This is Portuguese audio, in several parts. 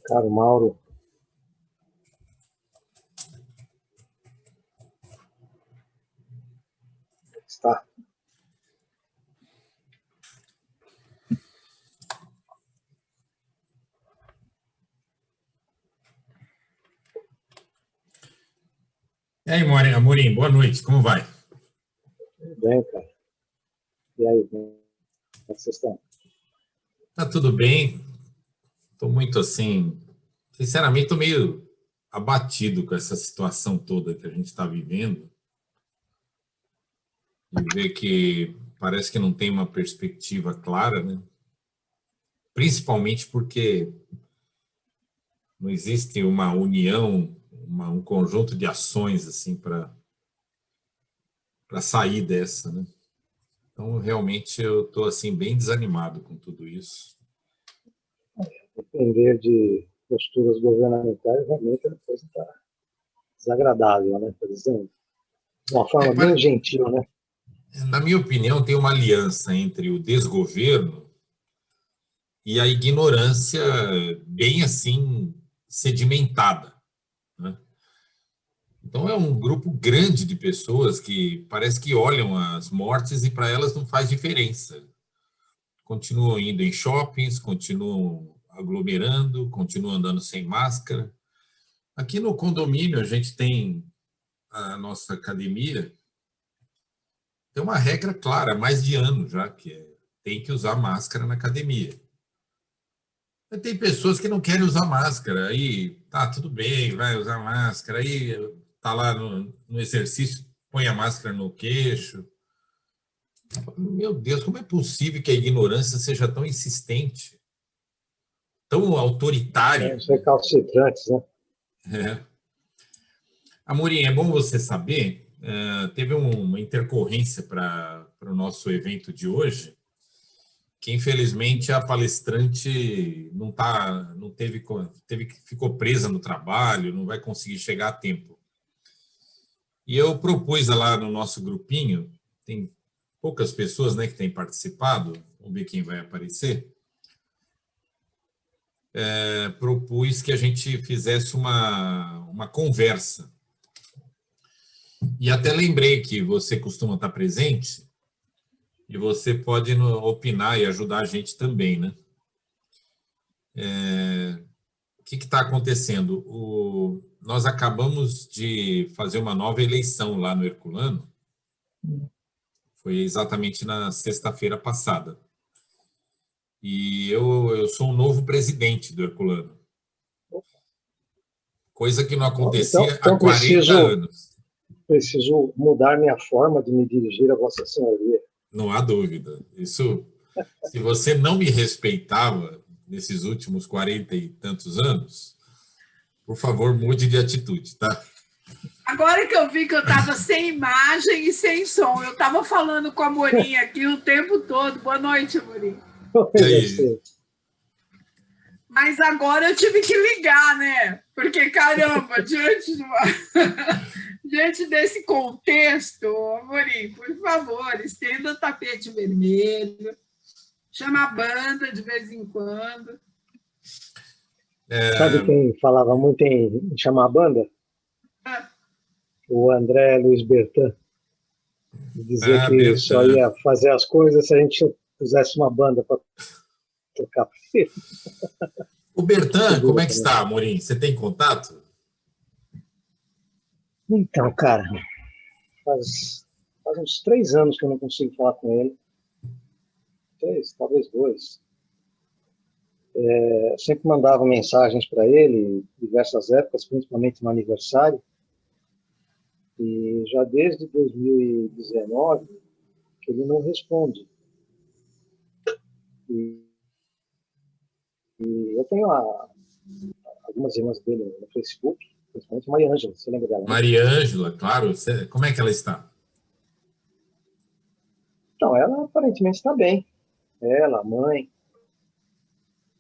Caro Mauro, está. E aí, Amorim, boa noite, como vai? Tudo bem, cara. E aí, como é que vocês estão? Tá tudo bem. Estou muito assim, sinceramente, estou meio abatido com essa situação toda que a gente está vivendo. E ver que parece que não tem uma perspectiva clara, né? Principalmente porque não existe uma união, um conjunto de ações assim para sair dessa, né? Então, realmente, eu estou assim, bem desanimado com tudo isso. Depender de posturas governamentais, realmente a coisa está desagradável, né? Por exemplo, de uma forma bem gentil, né? Na minha opinião, tem uma aliança entre o desgoverno e a ignorância bem assim sedimentada, né? Então é um grupo grande de pessoas que parece que olham as mortes e para elas não faz diferença. Continuam indo em shoppings, continuam aglomerando, continuam andando sem máscara. Aqui no condomínio a gente tem a nossa academia, tem uma regra clara, há mais de ano já, que tem que usar máscara na academia. Tem pessoas que não querem usar máscara, aí tá tudo bem, vai usar máscara, aí tá lá no exercício, põe a máscara no queixo. Meu Deus, como é possível que a ignorância seja tão insistente, tão autoritária? Os recalcitrantes, né? É. Amorim, é bom você saber, teve uma intercorrência para o nosso evento de hoje, que infelizmente a palestrante não teve, ficou presa no trabalho, não vai conseguir chegar a tempo. E eu propus lá no nosso grupinho, tem poucas pessoas, né, que têm participado, vamos ver quem vai aparecer. Propus que a gente fizesse uma conversa. E até lembrei que você costuma estar presente e você pode opinar e ajudar a gente também, né? O que está acontecendo? Nós acabamos de fazer uma nova eleição lá no Herculano. Foi exatamente na sexta-feira passada. E eu sou o novo presidente do Herculano. Coisa que não acontecia há 40 anos. Preciso mudar minha forma de me dirigir a Vossa Senhoria. Não há dúvida. Isso, se você não me respeitava nesses últimos 40 e tantos anos, por favor, mude de atitude, tá? Agora que eu vi que eu estava sem imagem e sem som, eu estava falando com a Amorim aqui o tempo todo. Boa noite, Amorim. Mas agora eu tive que ligar, né? Porque, caramba, diante desse contexto, Amorim, por favor, estenda o tapete vermelho, chama a banda de vez em quando. Sabe quem falava muito em chamar a banda? O André Luiz Bertin. Dizer que Bertin. Só ia fazer as coisas se a gente fizesse uma banda para tocar. O Bertin, como é que está, Amorim? Você tem contato? Então, cara, faz uns 3 anos que eu não consigo falar com ele. 3, talvez 2. Sempre mandava mensagens para ele em diversas épocas, principalmente no aniversário. E já desde 2019 que ele não responde. E eu tenho algumas irmãs dele no Facebook, principalmente Maria Ângela, você lembra dela? Né? Maria Ângela, claro. Como é que ela está? Então, ela aparentemente está bem. Ela, a mãe.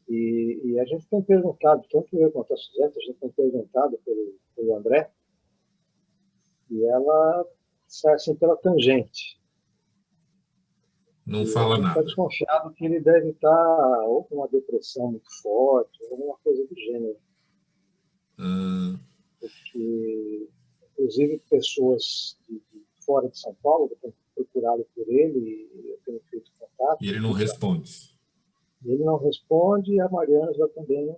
E a gente tem perguntado, tanto eu quanto a Suzete, a gente tem perguntado pelo André, e ela sai assim pela tangente. Não fala Está nada. desconfiado que ele deve estar ou com uma depressão muito forte, ou alguma coisa do gênero. Porque, inclusive, pessoas de fora de São Paulo têm procurado por ele, e eu tenho feito contato. E ele não responde. Ele não responde, e a Mariângela também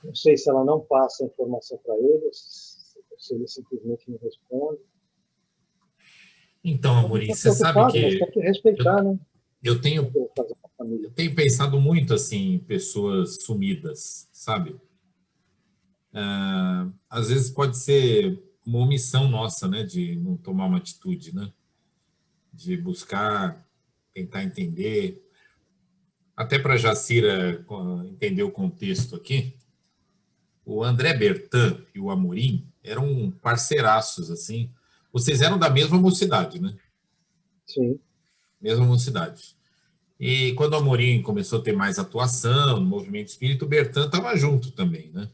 não sei se ela não passa a informação para ele, ou se ele simplesmente não responde. Então, Amorim, você sabe Preocupado, mas tem que que respeitar, né? eu tenho, O que eu vou fazer com a família. eu tenho pensado muito assim, em pessoas sumidas, sabe? Às vezes pode ser uma omissão nossa, né, de não tomar uma atitude, né? De buscar, tentar entender. Até para a Jacira entender o contexto aqui, o André Bertin e o Amorim eram parceiraços, assim. Vocês eram da mesma mocidade, né? Sim. Mesma mocidade. E quando o Amorim começou a ter mais atuação no movimento espírita, o Bertin estava junto também, né?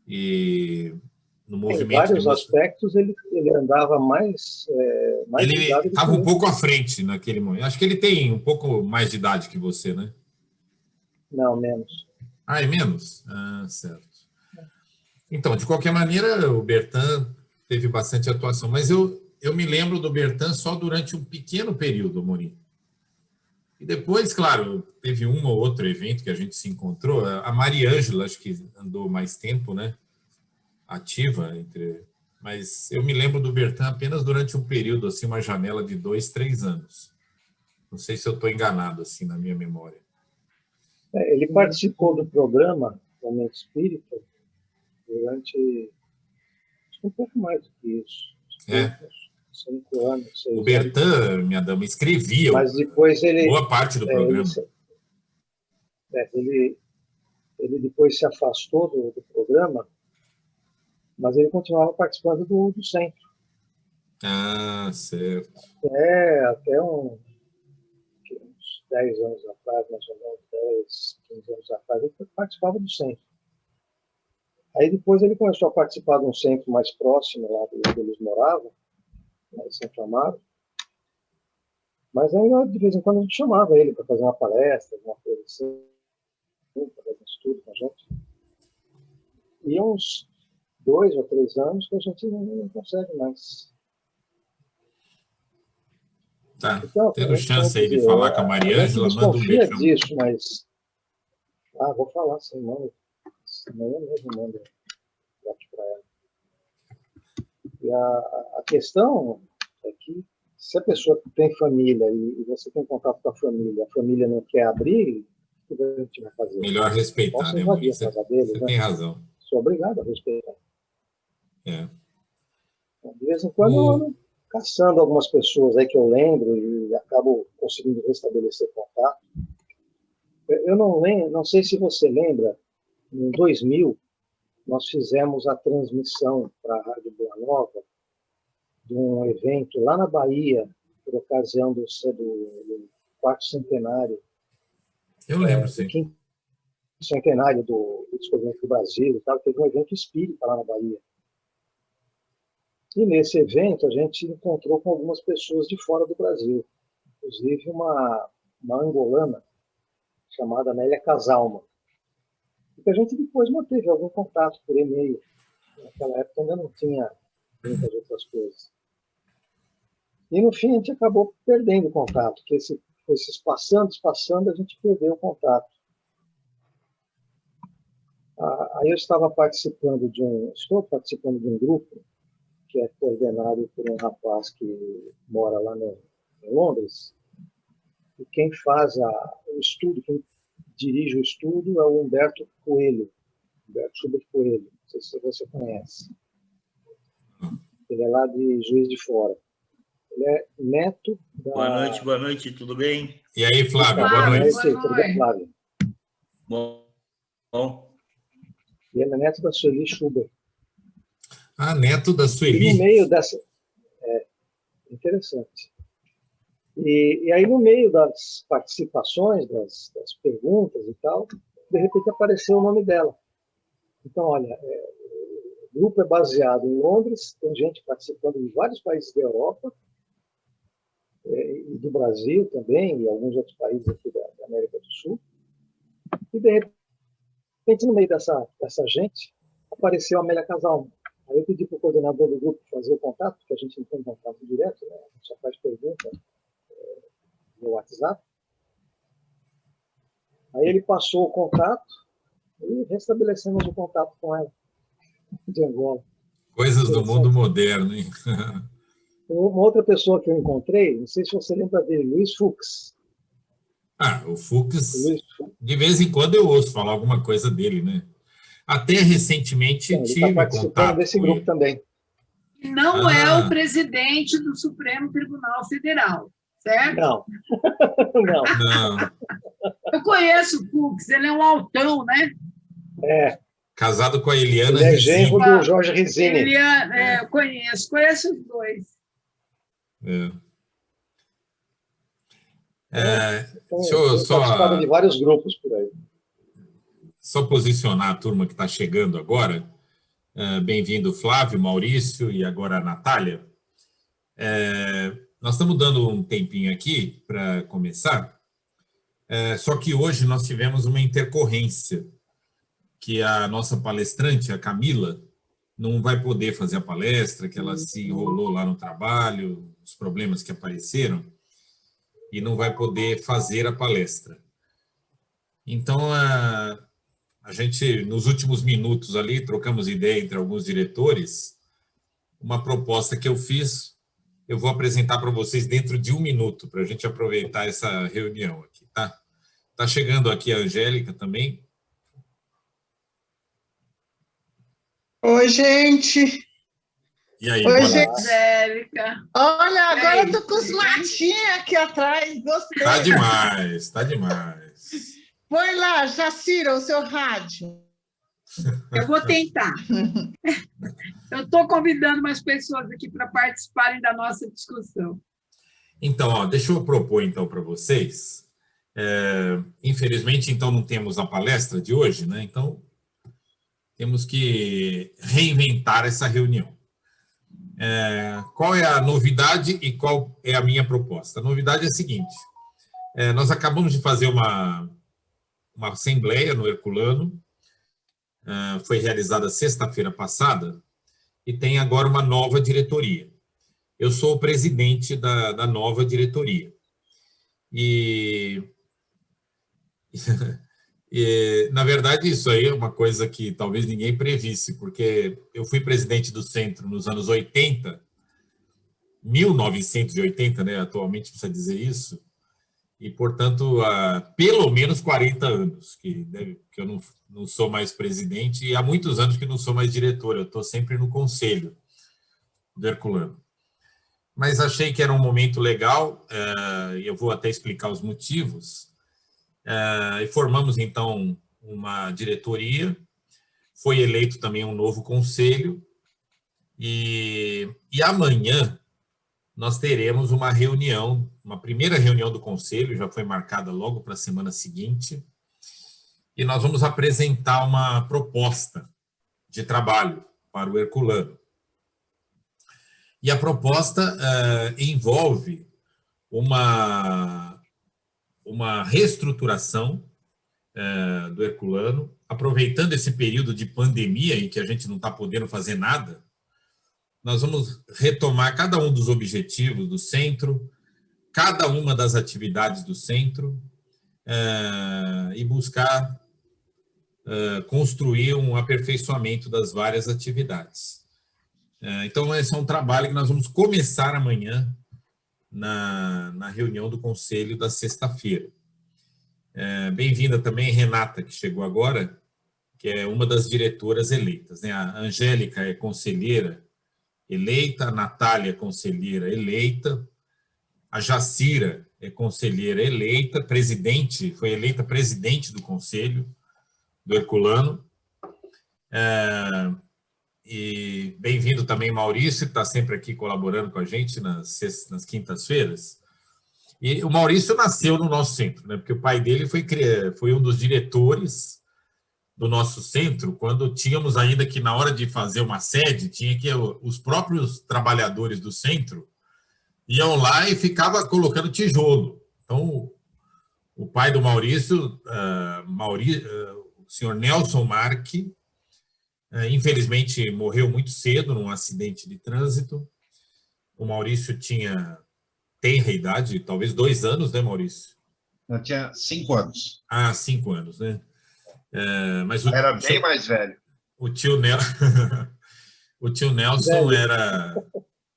E no Em movimento de vários aspectos, ele andava mais ele ligado do que estava um eu. pouco à frente naquele momento. Acho que ele tem um pouco mais de idade que você, né? Não, menos. Ah, é menos? Ah, certo. Então, de qualquer maneira, o Bertin teve bastante atuação, mas eu me lembro do Bertin só durante um pequeno período, Amorim. E depois, claro, teve um ou outro evento que a gente se encontrou. A Mariângela, acho que andou mais tempo, né? Ativa, mas eu me lembro do Bertin apenas durante um período, assim, uma janela de 2, 3 anos. Não sei se eu estou enganado, assim, na minha memória. Ele participou do programa Momento Espírita durante um pouco mais do que isso. É. 5 anos, 6 anos. O Bertin, minha dama, escrevia mas depois boa parte do programa. Ele depois se afastou do programa, mas ele continuava participando do centro. Ah, certo. Até uns 10 anos atrás, mais ou menos, 10, 15 anos atrás, ele participava do centro. Aí depois ele começou a participar de um centro mais próximo, lá onde eles moravam, lá em Santo Amaro. Mas ainda, de vez em quando, a gente chamava ele para fazer uma palestra, alguma coisa assim, para fazer um estudo com a gente. E uns 2 ou 3 anos que a gente não consegue mais. Tá. Então, Tendo chance aí de falar com a Mariângela, manda um beijão. Disso, mas... vou falar sim, manda. Amanhã mesmo manda para ela. E a questão é que se a pessoa tem família e você tem contato com a família não quer abrir, o que a gente vai fazer? Melhor respeitar, né, Amorim? Você tem razão. Sou obrigado a respeitar. É. De vez em quando eu ando caçando algumas pessoas aí que eu lembro e acabo conseguindo restabelecer contato. Eu não sei se você lembra, em 2000, nós fizemos a transmissão para a Rádio Boa Nova de um evento lá na Bahia, por ocasião do 4º centenário. Eu lembro, sim. Do 5º centenário do descobrimento do Brasil. Teve um evento espírita lá na Bahia. E nesse evento a gente encontrou com algumas pessoas de fora do Brasil, inclusive uma angolana chamada Nélia Casalma, e que a gente depois manteve algum contato por e-mail. Naquela época ainda não tinha muitas outras coisas. E no fim a gente acabou perdendo o contato, porque foi se passando, a gente perdeu o contato. Aí eu estou participando de um grupo que é coordenado por um rapaz que mora lá em Londres, e quem faz o estudo, quem dirige o estudo é o Humberto Schubert Coelho, não sei se você conhece. Ele é lá de Juiz de Fora. Ele é neto da... Boa noite, tudo bem? E aí, Flávio, boa noite. Tudo bem, Flávio? Bom. E ele é neto da Sueli Schubert. Neto da Sueli. E no meio dessa... interessante. E aí, no meio das participações, das perguntas e tal, de repente apareceu o nome dela. Então, olha, o grupo é baseado em Londres, tem gente participando de vários países da Europa, e do Brasil também, e alguns outros países aqui da América do Sul. E, de repente, no meio dessa gente, apareceu a Amélia Casal. Aí eu pedi para o coordenador do grupo fazer o contato, porque a gente não tem contato direto, né? A gente só faz pergunta no WhatsApp. Aí ele passou o contato e restabelecemos o contato com ela, de Angola. Coisas do mundo moderno, hein? Uma outra pessoa que eu encontrei, não sei se você lembra dele, Luiz Fux. O Fux, de vez em quando eu ouço falar alguma coisa dele, né? Até recentemente ele tive participando contato desse grupo ele também. E não é o presidente do Supremo Tribunal Federal, certo? Não. Não. Eu conheço o Fux, ele é um altão, né? Casado com a Eliana Ele é Rezende. genro do Jorge Rezende. Ele eu conheço os dois. Deixa eu participado de vários grupos por aí. Só posicionar a turma que está chegando agora. Bem-vindo, Flávio, Maurício e agora a Natália. Nós estamos dando um tempinho aqui para começar, só que hoje nós tivemos uma intercorrência, que a nossa palestrante, a Camila, não vai poder fazer a palestra, que ela se enrolou lá no trabalho, os problemas que apareceram, e não vai poder fazer a palestra. Então, a gente, nos últimos minutos ali, trocamos ideia entre alguns diretores, uma proposta que eu fiz, eu vou apresentar para vocês dentro de 1 minuto, para a gente aproveitar essa reunião aqui, tá? Está chegando aqui a Angélica também. Oi, gente. E aí, Oi, boa gente. noite. Angélica. Olha, agora eu tô com os latinhos aqui atrás. Gostei. Tá demais, tá demais. Põe lá, Jacira, o seu rádio. Eu vou tentar. Eu estou convidando mais pessoas aqui para participarem da nossa discussão. Então, deixa eu propor então para vocês. Infelizmente, então, não temos a palestra de hoje, né? Então, temos que reinventar essa reunião. Qual é a novidade e qual é a minha proposta? A novidade é a seguinte: nós acabamos de fazer uma assembleia no Herculano, foi realizada sexta-feira passada, e tem agora uma nova diretoria. Eu sou o presidente da nova diretoria. Na verdade, isso aí é uma coisa que talvez ninguém previsse, porque eu fui presidente do centro nos anos 80, 1980, né? Atualmente precisa dizer isso, e, portanto, há pelo menos 40 anos que eu não sou mais presidente, e há muitos anos que não sou mais diretor, eu estou sempre no conselho do Herculano. Mas achei que era um momento legal, e eu vou até explicar os motivos. E formamos, então, uma diretoria, foi eleito também um novo conselho, e amanhã nós teremos uma reunião, uma primeira reunião do conselho, já foi marcada logo para a semana seguinte, e nós vamos apresentar uma proposta de trabalho para o Herculano. E a proposta envolve uma reestruturação do Herculano, aproveitando esse período de pandemia em que a gente não está podendo fazer nada. Nós vamos retomar cada um dos objetivos do centro, cada uma das atividades do centro, e buscar construir um aperfeiçoamento das várias atividades. Então, esse é um trabalho que nós vamos começar amanhã na reunião do conselho da sexta-feira. Bem-vinda também Renata, que chegou agora, que é uma das diretoras eleitas, né? A Angélica é conselheira eleita, a Natália é conselheira eleita, a Jacira é conselheira eleita, foi eleita presidente do conselho do Herculano. E bem-vindo também Maurício, que está sempre aqui colaborando com a gente nas quintas-feiras. E o Maurício nasceu no nosso centro, né? Porque o pai dele foi um dos diretores do nosso centro, quando tínhamos ainda que, na hora de fazer uma sede, tinha que os próprios trabalhadores do centro iam lá e ficava colocando tijolo. Então, o pai do Maurício, o senhor Nelson Marque, infelizmente morreu muito cedo num acidente de trânsito. O Maurício tinha tenra idade, talvez 2 anos, né, Maurício? Eu tinha 5 anos. 5 anos, né? Mas Era bem mais velho. O tio Nelson era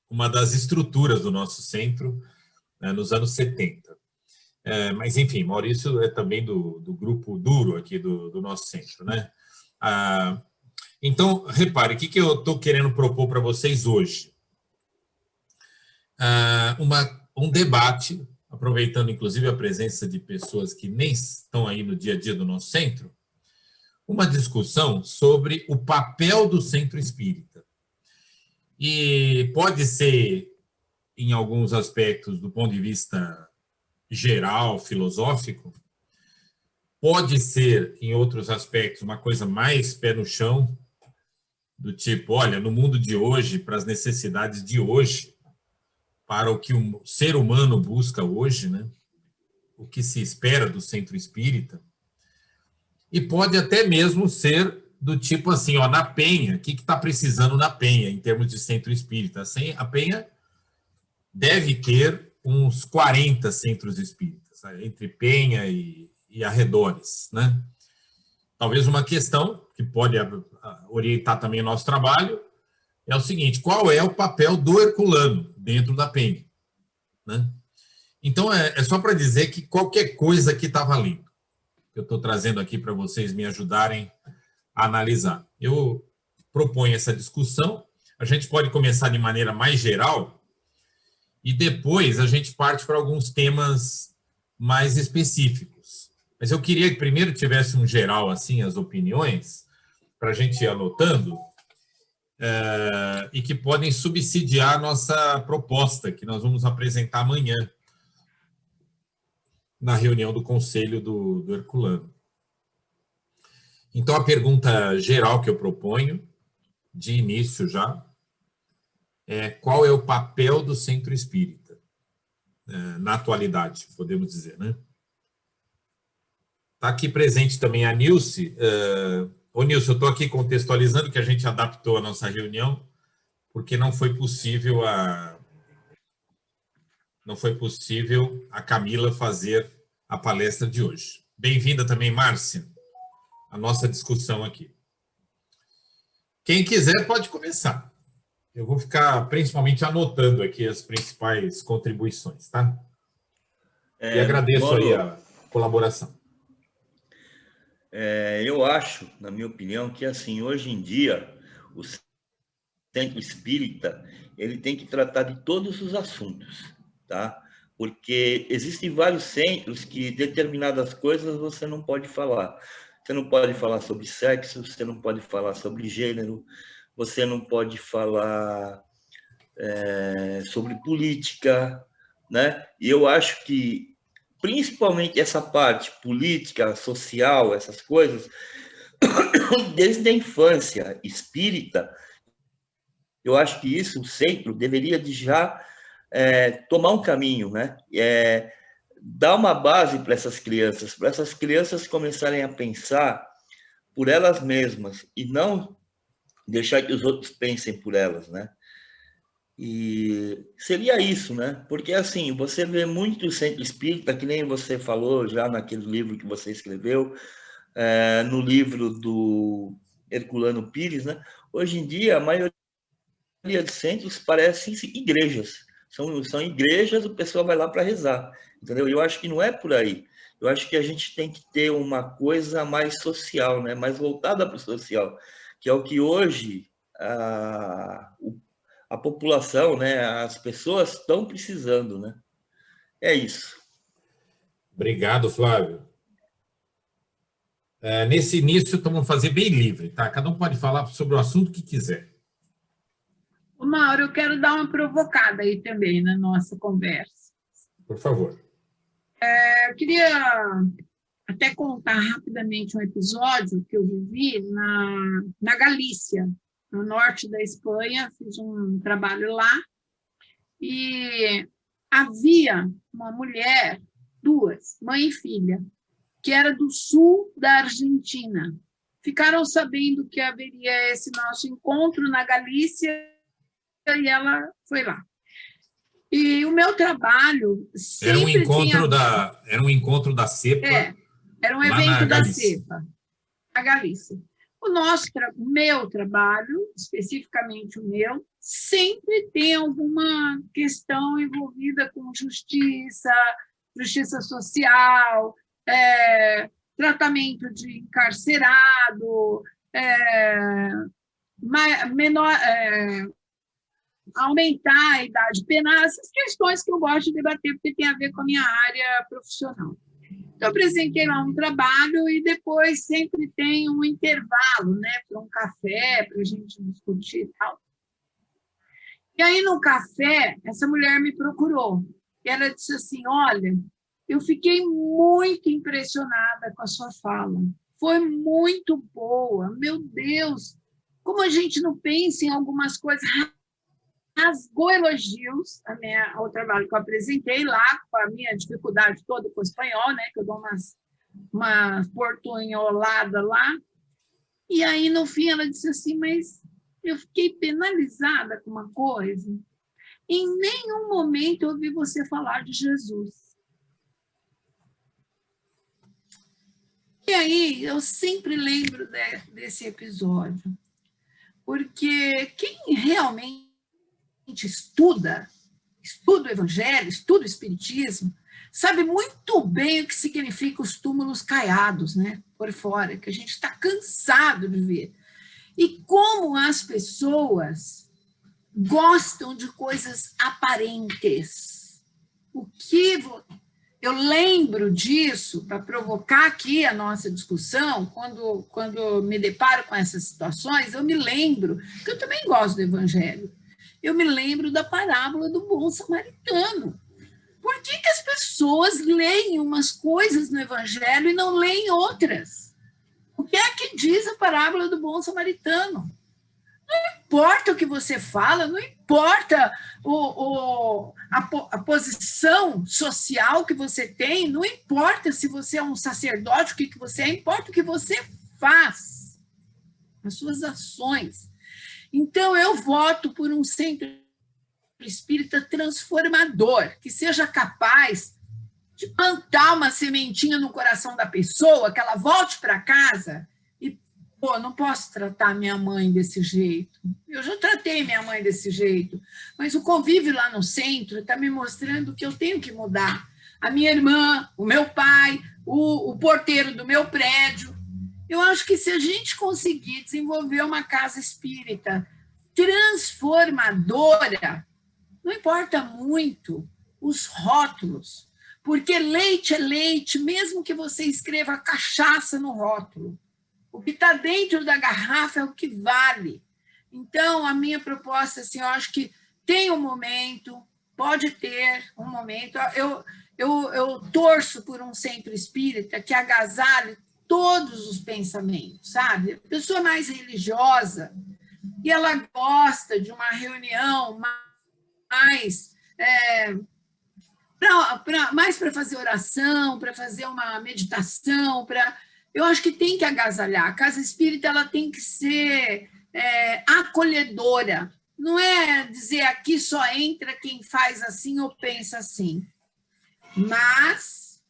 uma das estruturas do nosso centro, né, nos anos 70. Mas, enfim, Maurício é também do grupo duro aqui do nosso centro, né? Então, repare, o que eu estou querendo propor para vocês hoje? Um debate, aproveitando, inclusive, a presença de pessoas que nem estão aí no dia a dia do nosso centro, uma discussão sobre o papel do centro espírita. E pode ser, em alguns aspectos, do ponto de vista geral, filosófico, pode ser, em outros aspectos, uma coisa mais pé no chão, do tipo, olha, no mundo de hoje, para as necessidades de hoje, para o que o ser humano busca hoje, né? O que se espera do centro espírita, e pode até mesmo ser do tipo assim, ó, na Penha, o que está precisando na Penha, em termos de centro espírita? Assim, a Penha deve ter uns 40 centros espíritas, né, entre Penha e arredores, né? Talvez uma questão que pode orientar também o nosso trabalho é o seguinte: qual é o papel do herculano dentro da Penha, né? Então, é só para dizer que qualquer coisa aqui está valendo. Eu estou trazendo aqui para vocês me ajudarem a analisar. Eu proponho essa discussão. A gente pode começar de maneira mais geral e depois a gente parte para alguns temas mais específicos. Mas eu queria que primeiro tivesse um geral, assim, as opiniões, para a gente ir anotando, e que podem subsidiar a nossa proposta, que nós vamos apresentar amanhã, na reunião do Conselho do Herculano. Então, a pergunta geral que eu proponho, de início já, é qual é o papel do centro espírita na atualidade, podemos dizer, né? Está aqui presente também a Nilce. Ô, Nilce, eu estou aqui contextualizando que a gente adaptou a nossa reunião, porque não foi possível a Camila fazer a palestra de hoje. Bem-vinda também, Márcia, à nossa discussão aqui. Quem quiser pode começar. Eu vou ficar principalmente anotando aqui as principais contribuições, tá? E agradeço aí a colaboração. Eu acho, na minha opinião, que assim, hoje em dia, o centro espírita, ele tem que tratar de todos os assuntos, tá? Porque existem vários centros que determinadas coisas você não pode falar. Você não pode falar sobre sexo, você não pode falar sobre gênero, você não pode falar sobre política, né? E eu acho que, principalmente essa parte política, social, essas coisas, desde a infância espírita, eu acho que isso, o centro, deveria de já tomar um caminho, né? Dar uma base para essas crianças começarem a pensar por elas mesmas e não deixar que os outros pensem por elas, né? E seria isso, né? Porque, assim, você vê muito centro espírita, que nem você falou já naquele livro que você escreveu, no livro do Herculano Pires, né? Hoje em dia, a maioria de centros parecem igrejas. São igrejas, o pessoal vai lá para rezar, entendeu? Eu acho que não é por aí. Eu acho que a gente tem que ter uma coisa mais social, né? Mais voltada para o social, que é o que hoje a população, né? As pessoas estão precisando, né? É isso. Obrigado, Flávio. Nesse início, vamos fazer bem livre, tá? Cada um pode falar sobre o assunto que quiser. Ô, Mauro, eu quero dar uma provocada aí também na nossa conversa. Por favor. Eu queria até contar rapidamente um episódio que eu vivi na Galícia, no norte da Espanha. Fiz um trabalho lá e havia uma mulher, duas, mãe e filha, que era do sul da Argentina. Ficaram sabendo que haveria esse nosso encontro na Galícia e ela foi lá. E o meu trabalho sempre Era um encontro da CEPA. Era um lá na evento da Galícia. CEPA, na Galícia. Meu trabalho, especificamente o meu, sempre tem alguma questão envolvida com justiça social, tratamento de encarcerado, aumentar a idade penal, essas questões que eu gosto de debater, porque tem a ver com a minha área profissional. Então, eu apresentei lá um trabalho e depois sempre tem um intervalo, né, para um café, para a gente discutir e tal. E aí, no café, essa mulher me procurou. E ela disse assim, olha, eu fiquei muito impressionada com a sua fala. Foi muito boa. Meu Deus, como a gente não pensa em algumas coisas. Rasgou elogios ao trabalho que eu apresentei lá, com a minha dificuldade toda com o espanhol, né, que eu dou umas portunholadas lá. E aí, no fim, ela disse assim, mas eu fiquei penalizada com uma coisa. Em nenhum momento eu ouvi você falar de Jesus. E aí, eu sempre lembro desse episódio, porque quem realmente estuda o Evangelho, estuda o Espiritismo, sabe muito bem o que significa os túmulos caiados, né, por fora, que a gente está cansado de ver. E como as pessoas gostam de coisas aparentes. O que eu lembro disso, para provocar aqui a nossa discussão, quando me deparo com essas situações, eu me lembro, que eu também gosto do Evangelho, eu me lembro da parábola do bom samaritano. Por que as pessoas leem umas coisas no Evangelho e não leem outras? O que é que diz a parábola do bom samaritano? Não importa o que você fala, não importa a posição social que você tem, não importa se você é um sacerdote, o que você é, importa o que você faz, as suas ações. Então, eu voto por um centro espírita transformador, que seja capaz de plantar uma sementinha no coração da pessoa, que ela volte para casa e, não posso tratar minha mãe desse jeito. Eu já tratei minha mãe desse jeito, mas o convívio lá no centro está me mostrando que eu tenho que mudar. A minha irmã, o meu pai, o porteiro do meu prédio. Eu acho que se a gente conseguir desenvolver uma casa espírita transformadora, não importa muito os rótulos, porque leite é leite, mesmo que você escreva cachaça no rótulo. O que está dentro da garrafa é o que vale. Então, a minha proposta, assim, eu acho que tem um momento, pode ter um momento. Eu torço por um centro espírita que agasalhe todos os pensamentos, sabe? A pessoa mais religiosa, e ela gosta de uma reunião mais para fazer oração, para fazer uma meditação, eu acho que tem que agasalhar. A casa espírita ela tem que ser acolhedora. Não é dizer aqui só entra quem faz assim ou pensa assim. Mas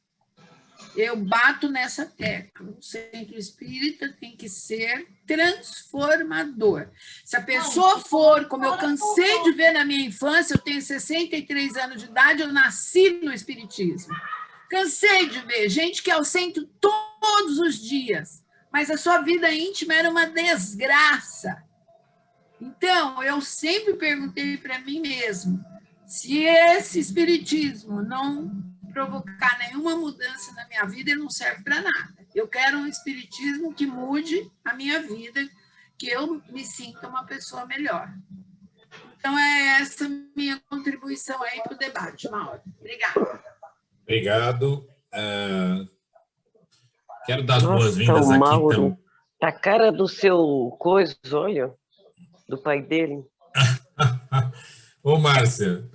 eu bato nessa tecla. O centro espírita tem que ser transformador. Se a pessoa for, como eu cansei de ver na minha infância, eu tenho 63 anos de idade, eu nasci no espiritismo. Cansei de ver gente que é ao centro todos os dias, mas a sua vida íntima era uma desgraça. Então, eu sempre perguntei para mim mesmo, se esse espiritismo não provocar nenhuma mudança na minha vida, ele não serve para nada. Eu quero um espiritismo que mude a minha vida, que eu me sinta uma pessoa melhor. Então, é essa minha contribuição aí para o debate, Mauro. Obrigada. Obrigado. Quero dar as boas-vindas aqui. Mauro, então. A cara do seu coisa, olha, do pai dele. Ô, Márcia,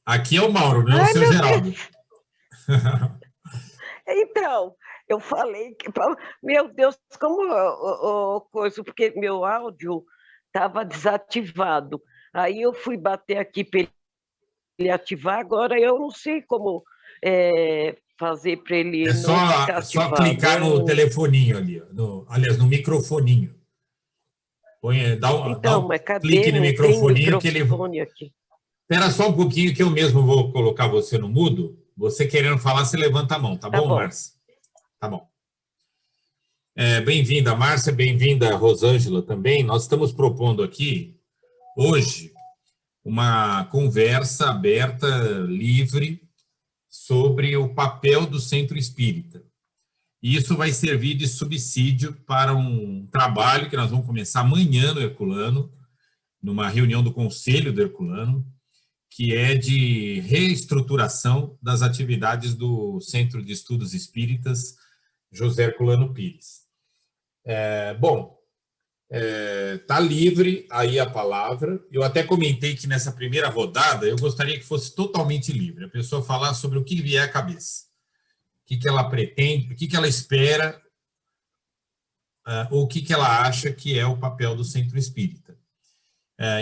Aqui é o Mauro, não é o Ai, seu meu Geraldo. Então, eu falei que, meu Deus, como coisa, porque meu áudio estava desativado. Aí eu fui bater aqui para ele ativar, agora eu não sei como fazer para ele É não ficar só ativado. clicar no telefoninho ali, ó, aliás, no microfoninho. Dá Então, um mas cadê? clique no Não tem microfoninho que ele... microfone aqui. Espera só um pouquinho que eu mesmo vou colocar você no mudo. Você querendo falar, você levanta a mão, tá Tá bom, bom. Márcia? Tá bom. Bem-vinda, Márcia, bem-vinda, Rosângela, também. Nós estamos propondo aqui, hoje, uma conversa aberta, livre, sobre o papel do centro espírita. E isso vai servir de subsídio para um trabalho que nós vamos começar amanhã no Herculano, numa reunião do Conselho do Herculano, que é de reestruturação das atividades do Centro de Estudos Espíritas José Herculano Pires. Está livre aí a palavra. Eu até comentei que nessa primeira rodada eu gostaria que fosse totalmente livre, a pessoa falar sobre o que vier à cabeça, o que ela pretende, o que ela espera, ou o que ela acha que é o papel do Centro Espírita.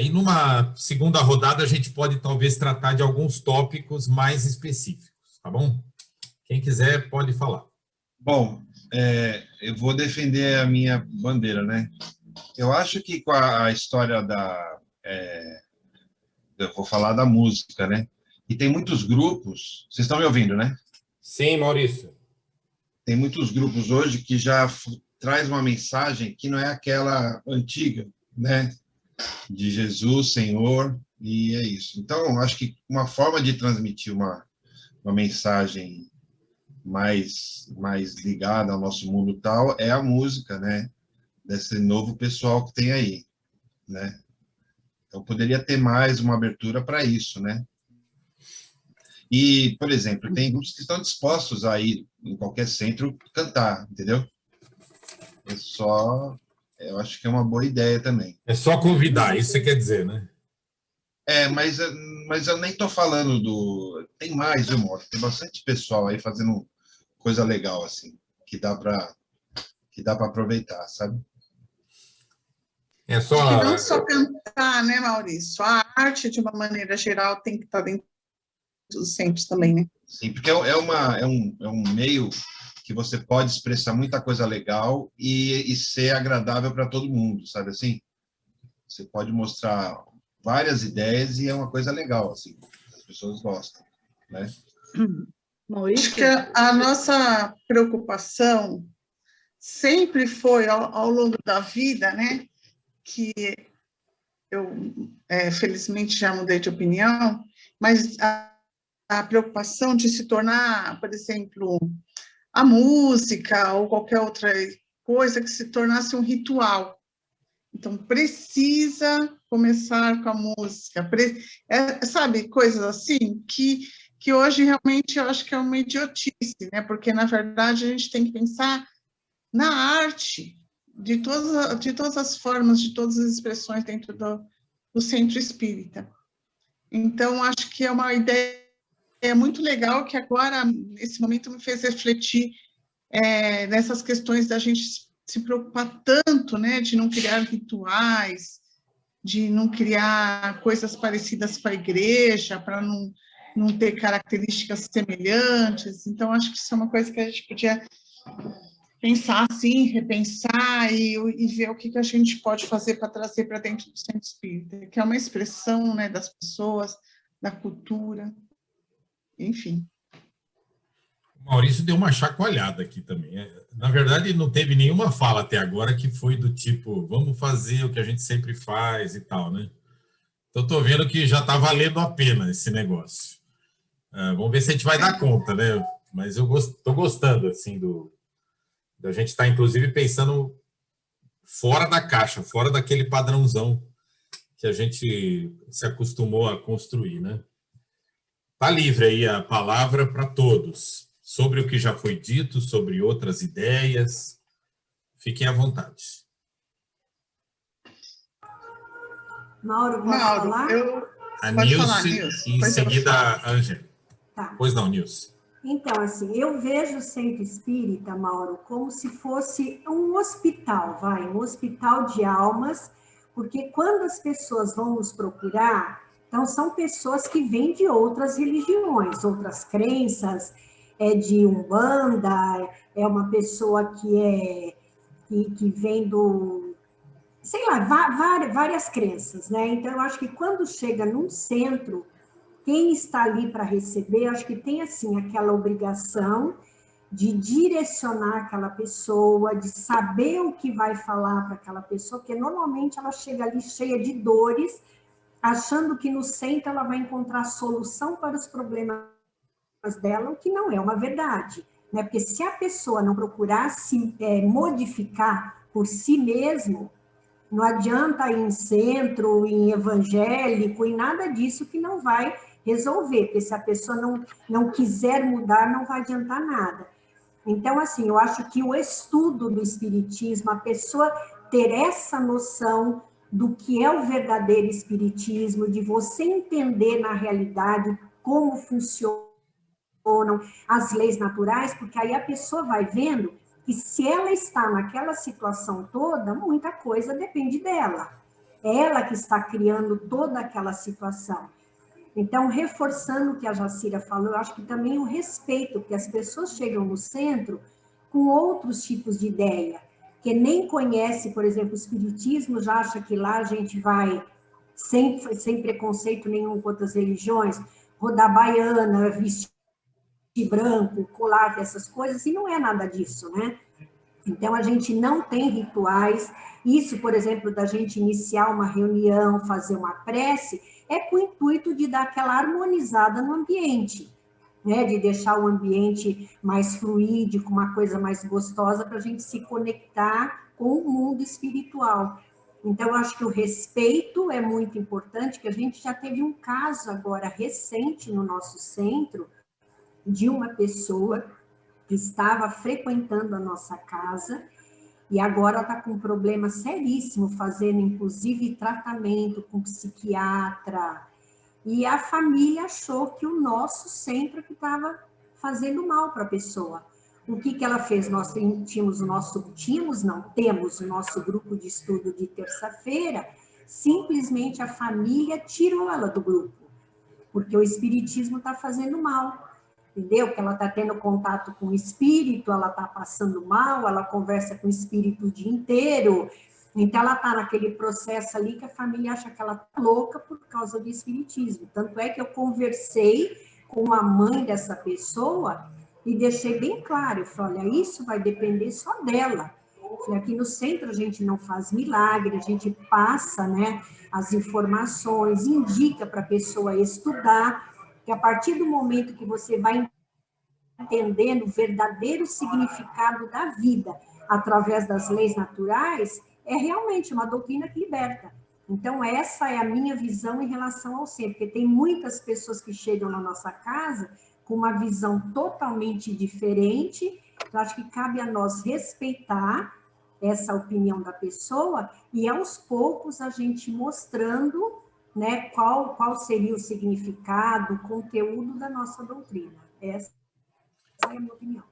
E numa segunda rodada a gente pode talvez tratar de alguns tópicos mais específicos, tá bom? Quem quiser pode falar. Bom, eu vou defender a minha bandeira, né? Eu acho que com a história eu vou falar da música, né? E tem muitos grupos, vocês estão me ouvindo, né? Sim, Maurício. Tem muitos grupos hoje que já traz uma mensagem que não é aquela antiga, né? De Jesus, Senhor, e é isso. Então, acho que uma forma de transmitir uma mensagem mais ligada ao nosso mundo tal é a música, né? Desse novo pessoal que tem aí, né? Então, poderia ter mais uma abertura para isso, né? E, por exemplo, tem grupos que estão dispostos a ir em qualquer centro cantar, entendeu? Eu acho que é uma boa ideia também. É só convidar, isso você quer dizer, né? Mas eu nem estou falando do... Tem mais, viu, Mauro? Tem bastante pessoal aí fazendo coisa legal, assim, que dá para aproveitar, sabe? Acho que não só cantar, né, Maurício? A arte, de uma maneira geral, tem que estar dentro dos centros também, né? Sim, porque é um meio que você pode expressar muita coisa legal e ser agradável para todo mundo, sabe assim? Você pode mostrar várias ideias e é uma coisa legal, assim, as pessoas gostam, né? Acho que a nossa preocupação sempre foi, ao longo da vida, né, que eu, felizmente, já mudei de opinião, mas a preocupação de se tornar, por exemplo, a música ou qualquer outra coisa que se tornasse um ritual. Então, precisa começar com a música, sabe, coisas assim que hoje realmente eu acho que é uma idiotice, né? Porque, na verdade, a gente tem que pensar na arte, de todas as formas, de todas as expressões dentro do centro espírita. Então, acho que é uma ideia muito legal que agora, nesse momento, me fez refletir nessas questões da gente se preocupar tanto, né, de não criar rituais, de não criar coisas parecidas com a igreja, para não ter características semelhantes. Então, acho que isso é uma coisa que a gente podia pensar assim, repensar e ver o que a gente pode fazer para trazer para dentro do centro espírita, que é uma expressão, né, das pessoas, da cultura, enfim. O Maurício deu uma chacoalhada aqui também. Na verdade, não teve nenhuma fala até agora que foi do tipo, vamos fazer o que a gente sempre faz e tal, né? Então, estou vendo que já está valendo a pena esse negócio. Vamos ver se a gente vai dar conta, né? Mas eu estou gostando, assim, da gente estar, inclusive, pensando fora da caixa, fora daquele padrãozão que a gente se acostumou a construir, né? Está livre aí a palavra para todos, sobre o que já foi dito, sobre outras ideias. Fiquem à vontade. Mauro, posso falar? A Pode falar, Nilce Nilce. e em Depois eu seguida falo. a Angélica. Tá. Pois não, Nilce. Então, assim, eu vejo o centro espírita, Mauro, como se fosse um hospital, um hospital de almas, porque quando as pessoas vão nos procurar, então são pessoas que vêm de outras religiões, outras crenças, de Umbanda, é uma pessoa que vem do, sei lá, várias crenças, né? Então, eu acho que quando chega num centro, quem está ali para receber, acho que tem, assim, aquela obrigação de direcionar aquela pessoa, de saber o que vai falar para aquela pessoa, porque normalmente ela chega ali cheia de dores, achando que no centro ela vai encontrar solução para os problemas dela, o que não é uma verdade, né? Porque se a pessoa não procurar se modificar por si mesmo, não adianta ir em centro, em evangélico, em nada disso que não vai resolver, porque se a pessoa não quiser mudar, não vai adiantar nada. Então, assim, eu acho que o estudo do espiritismo, a pessoa ter essa noção do que é o verdadeiro espiritismo, de você entender na realidade como funcionam as leis naturais, porque aí a pessoa vai vendo que se ela está naquela situação toda, muita coisa depende dela. Ela que está criando toda aquela situação. Então, reforçando o que a Jacira falou, eu acho que também o respeito, porque as pessoas chegam no centro com outros tipos de ideia, que nem conhece, por exemplo, o espiritismo, já acha que lá a gente vai, sem preconceito nenhum com outras religiões, rodar baiana, vestir branco, colar, essas coisas, e não é nada disso, né? Então, a gente não tem rituais. Isso, por exemplo, da gente iniciar uma reunião, fazer uma prece, é com o intuito de dar aquela harmonizada no ambiente, né? De deixar o ambiente mais fluídico, uma coisa mais gostosa, para a gente se conectar com o mundo espiritual. Então, eu acho que o respeito é muito importante, que a gente já teve um caso agora recente no nosso centro, de uma pessoa que estava frequentando a nossa casa e agora está com um problema seríssimo, fazendo inclusive tratamento com psiquiatra, e a família achou que o nosso centro que estava fazendo mal para a pessoa. O que ela fez? Nós temos o nosso grupo de estudo de terça-feira, simplesmente a família tirou ela do grupo, porque o espiritismo está fazendo mal. Entendeu? Que ela está tendo contato com o espírito, ela está passando mal, ela conversa com o espírito o dia inteiro. Então, ela está naquele processo ali que a família acha que ela está louca por causa do espiritismo. Tanto é que eu conversei com a mãe dessa pessoa e deixei bem claro, eu falei, olha, isso vai depender só dela. Aqui no centro a gente não faz milagre, a gente passa, né, as informações, indica para a pessoa estudar, que a partir do momento que você vai entendendo o verdadeiro significado da vida através das leis naturais, é realmente uma doutrina que liberta. Então, essa é a minha visão em relação ao centro, porque tem muitas pessoas que chegam na nossa casa com uma visão totalmente diferente, então acho que cabe a nós respeitar essa opinião da pessoa e, aos poucos, a gente mostrando, né, qual seria o significado, o conteúdo da nossa doutrina. Essa é a minha opinião.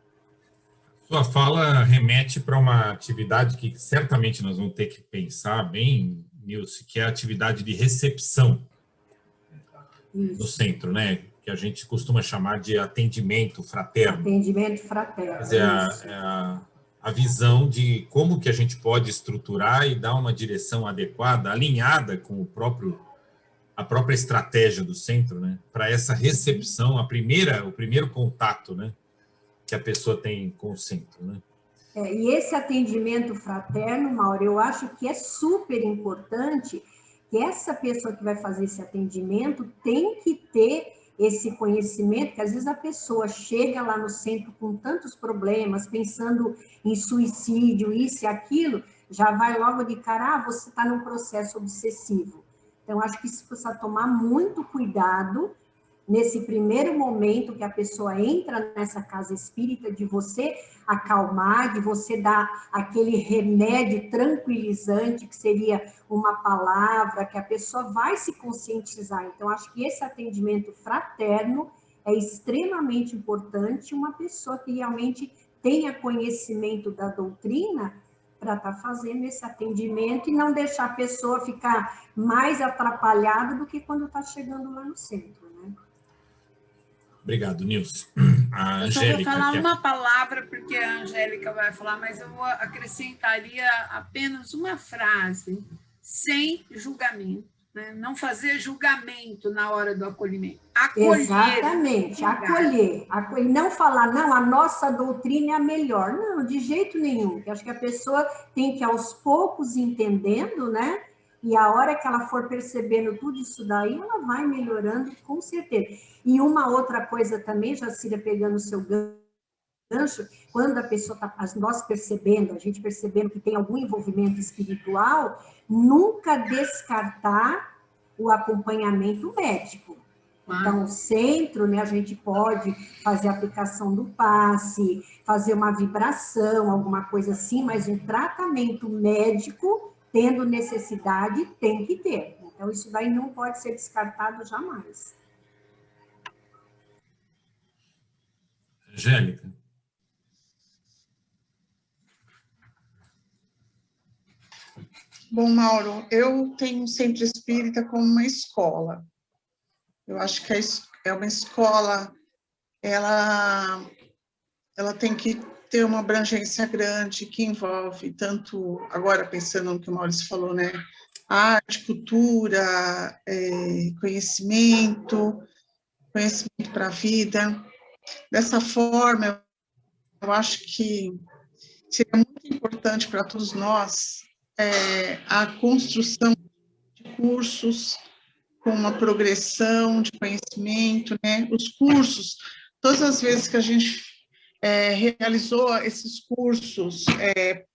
Sua fala remete para uma atividade que certamente nós vamos ter que pensar bem, Nilce, que é a atividade de recepção no centro, né? Que a gente costuma chamar de atendimento fraterno. Atendimento fraterno. Quer dizer, a visão de como que a gente pode estruturar e dar uma direção adequada, alinhada com a própria estratégia do centro, né? Para essa recepção, o primeiro contato, né? Que a pessoa tem com o centro, né? E esse atendimento fraterno, Mauro, eu acho que é super importante que essa pessoa que vai fazer esse atendimento tem que ter esse conhecimento, que às vezes a pessoa chega lá no centro com tantos problemas, pensando em suicídio, isso e aquilo, já vai logo de cara, você está num processo obsessivo. Então, acho que isso precisa tomar muito cuidado nesse primeiro momento que a pessoa entra nessa casa espírita, de você acalmar, de você dar aquele remédio tranquilizante, que seria uma palavra, que a pessoa vai se conscientizar. Então, acho que esse atendimento fraterno é extremamente importante, uma pessoa que realmente tenha conhecimento da doutrina para estar fazendo esse atendimento e não deixar a pessoa ficar mais atrapalhada do que quando está chegando lá no centro, né? Obrigado, Nilson. A Eu só vou Angélica. falar quer- uma palavra, porque a Angélica vai falar, mas eu acrescentaria apenas uma frase, sem julgamento, né? Não fazer julgamento na hora do acolhimento. Acolher. Exatamente, acolher. E não falar, não, a nossa doutrina é a melhor. Não, de jeito nenhum. Eu acho que a pessoa tem que, aos poucos, entendendo, né? E a hora que ela for percebendo tudo isso daí, ela vai melhorando, com certeza. E uma outra coisa também, Jacira, pegando o seu gancho, quando a pessoa está, nós percebendo, a gente percebendo que tem algum envolvimento espiritual, nunca descartar o acompanhamento médico. Então, o centro, né, a gente pode fazer a aplicação do passe, fazer uma vibração, alguma coisa assim, mas um tratamento médico, tendo necessidade, tem que ter. Então, isso daí não pode ser descartado jamais. Angélica. Bom, Mauro, eu tenho o Centro Espírita como uma escola. Eu acho que é uma escola, ela tem que ter uma abrangência grande, que envolve tanto, agora pensando no que o Maurício falou, né? Arte, cultura, conhecimento para a vida. Dessa forma, eu acho que seria muito importante para todos nós a construção de cursos com uma progressão de conhecimento, né? Os cursos, todas as vezes que a gente realizou esses cursos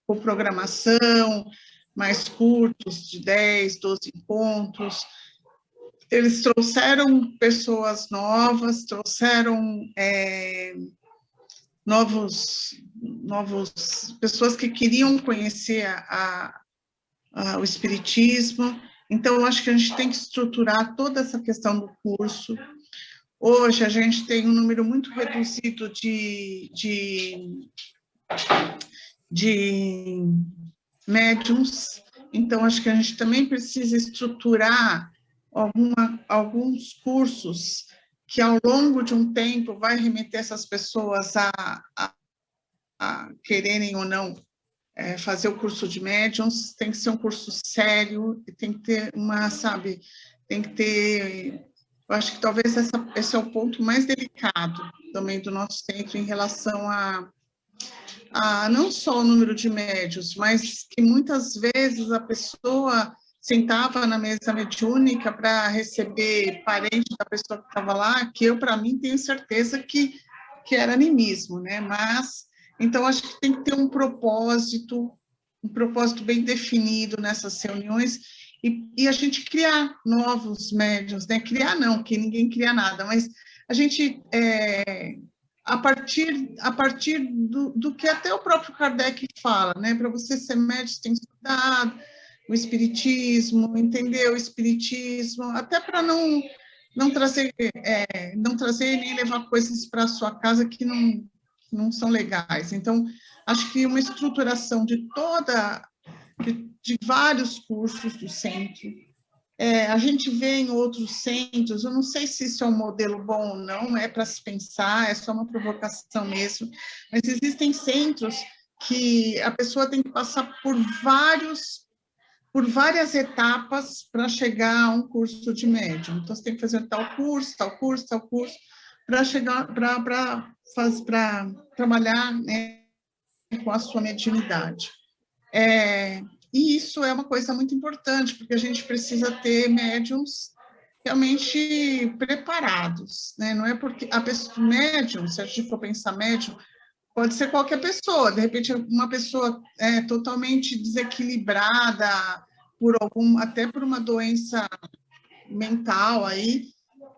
por programação, mais curtos, de 10, 12 encontros, eles trouxeram pessoas novas, trouxeram pessoas que queriam conhecer o Espiritismo. Então, eu acho que a gente tem que estruturar toda essa questão do curso. Hoje, a gente tem um número muito reduzido de médiums, então, acho que a gente também precisa estruturar alguns cursos que, ao longo de um tempo, vai remeter essas pessoas a quererem ou não fazer o curso de médiums. Tem que ser um curso sério, tem que ter eu acho que talvez esse é o ponto mais delicado também do nosso centro em relação a não só o número de médiuns, mas que muitas vezes a pessoa sentava na mesa mediúnica para receber parente da pessoa que estava lá, que eu, para mim, tenho certeza que era animismo, né? Mas, então, acho que tem que ter um propósito bem definido nessas reuniões e a gente criar novos médiuns, né? Criar não, que ninguém cria nada, mas a gente, a partir do que até o próprio Kardec fala, né? Para você ser médium, você tem que estudar o Espiritismo, entender o Espiritismo, até para não trazer nem levar coisas para a sua casa que não são legais. Então, acho que uma estruturação de vários cursos do centro. A gente vê em outros centros, eu não sei se isso é um modelo bom ou não, é para se pensar, é só uma provocação mesmo, mas existem centros que a pessoa tem que passar por várias etapas para chegar a um curso de médium. Então, você tem que fazer tal curso, para chegar, para trabalhar, né, com a sua mediunidade. E isso é uma coisa muito importante, porque a gente precisa ter médiums realmente preparados, né? Não é porque a pessoa médium, se a gente for pensar médium, pode ser qualquer pessoa, de repente uma pessoa totalmente desequilibrada até por uma doença mental aí,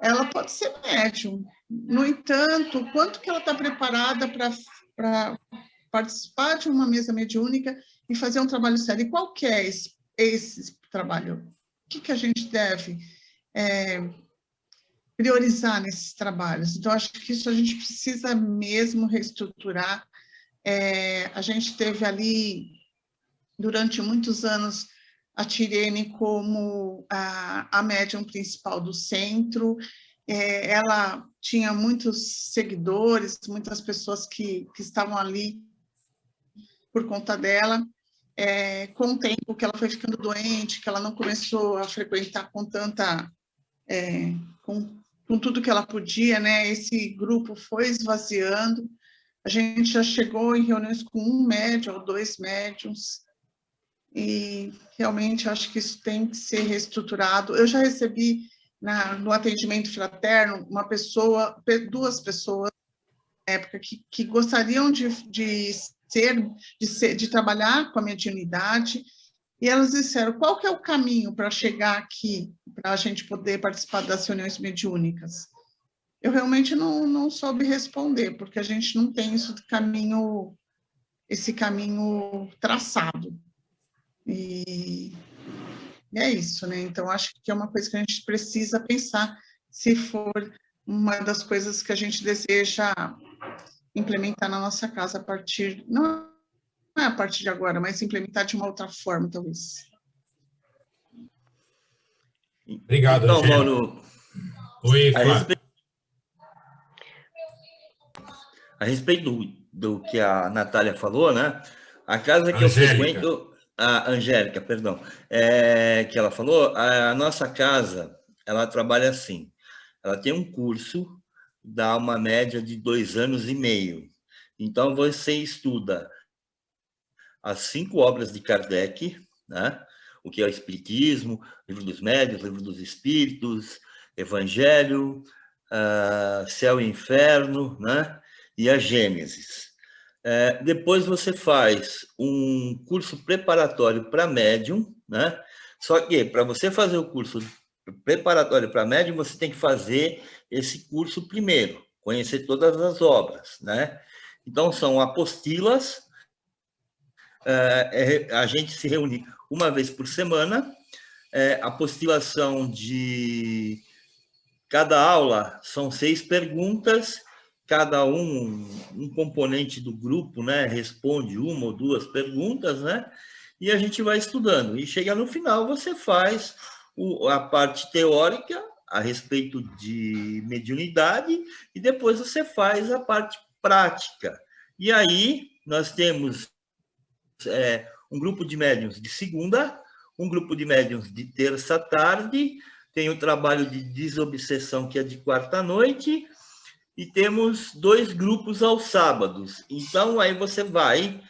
ela pode ser médium. No entanto, o quanto que ela está preparada para participar de uma mesa mediúnica e fazer um trabalho sério? E qual que é esse trabalho? O que a gente deve priorizar nesses trabalhos? Então, acho que isso a gente precisa mesmo reestruturar. A gente teve ali, durante muitos anos, a Tirene como a médium principal do centro. Ela tinha muitos seguidores, muitas pessoas que estavam ali por conta dela. Com o tempo que ela foi ficando doente, que ela não começou a frequentar com tanta... com tudo que ela podia, né? Esse grupo foi esvaziando. A gente já chegou em reuniões com 1 médium ou 2 médiums, e realmente acho que isso tem que ser reestruturado. Eu já recebi no atendimento fraterno 2 pessoas na época que gostariam de trabalhar com a mediunidade, e elas disseram: qual que é o caminho para chegar aqui, para a gente poder participar das reuniões mediúnicas? Eu realmente não soube responder, porque a gente não tem esse caminho traçado. E é isso, né? Então, acho que é uma coisa que a gente precisa pensar, se for uma das coisas que a gente deseja implementar na nossa casa não é a partir de agora, mas implementar de uma outra forma, talvez. Obrigado, então, Angélica. Mauro, Oi, Flávio. A respeito do que a Natália falou, né? A casa que Angélica. eu frequento... A Angélica, perdão. Que ela falou, a nossa casa, ela trabalha assim. Ela tem um curso, dá uma média de 2 anos e meio. Então, você estuda as 5 obras de Kardec, né? O que é o Espiritismo, Livro dos Médiuns, Livro dos Espíritos, Evangelho, Céu e Inferno, né? E a Gênesis. Depois você faz um curso preparatório para médium, né? Só que para você fazer o curso preparatório para médium, você tem que fazer esse curso primeiro, conhecer todas as obras, né? Então, são apostilas. A gente se reúne uma vez por semana. Apostilação de cada aula são 6 perguntas. Cada um componente do grupo, né, responde 1 ou 2 perguntas, né? E a gente vai estudando. E chega no final, você faz a parte teórica a respeito de mediunidade e depois você faz a parte prática. E aí nós temos um grupo de médiuns de segunda, um grupo de médiuns de terça à tarde, tem o trabalho de desobsessão, que é de quarta à noite, e temos 2 grupos aos sábados. Então, aí você vai,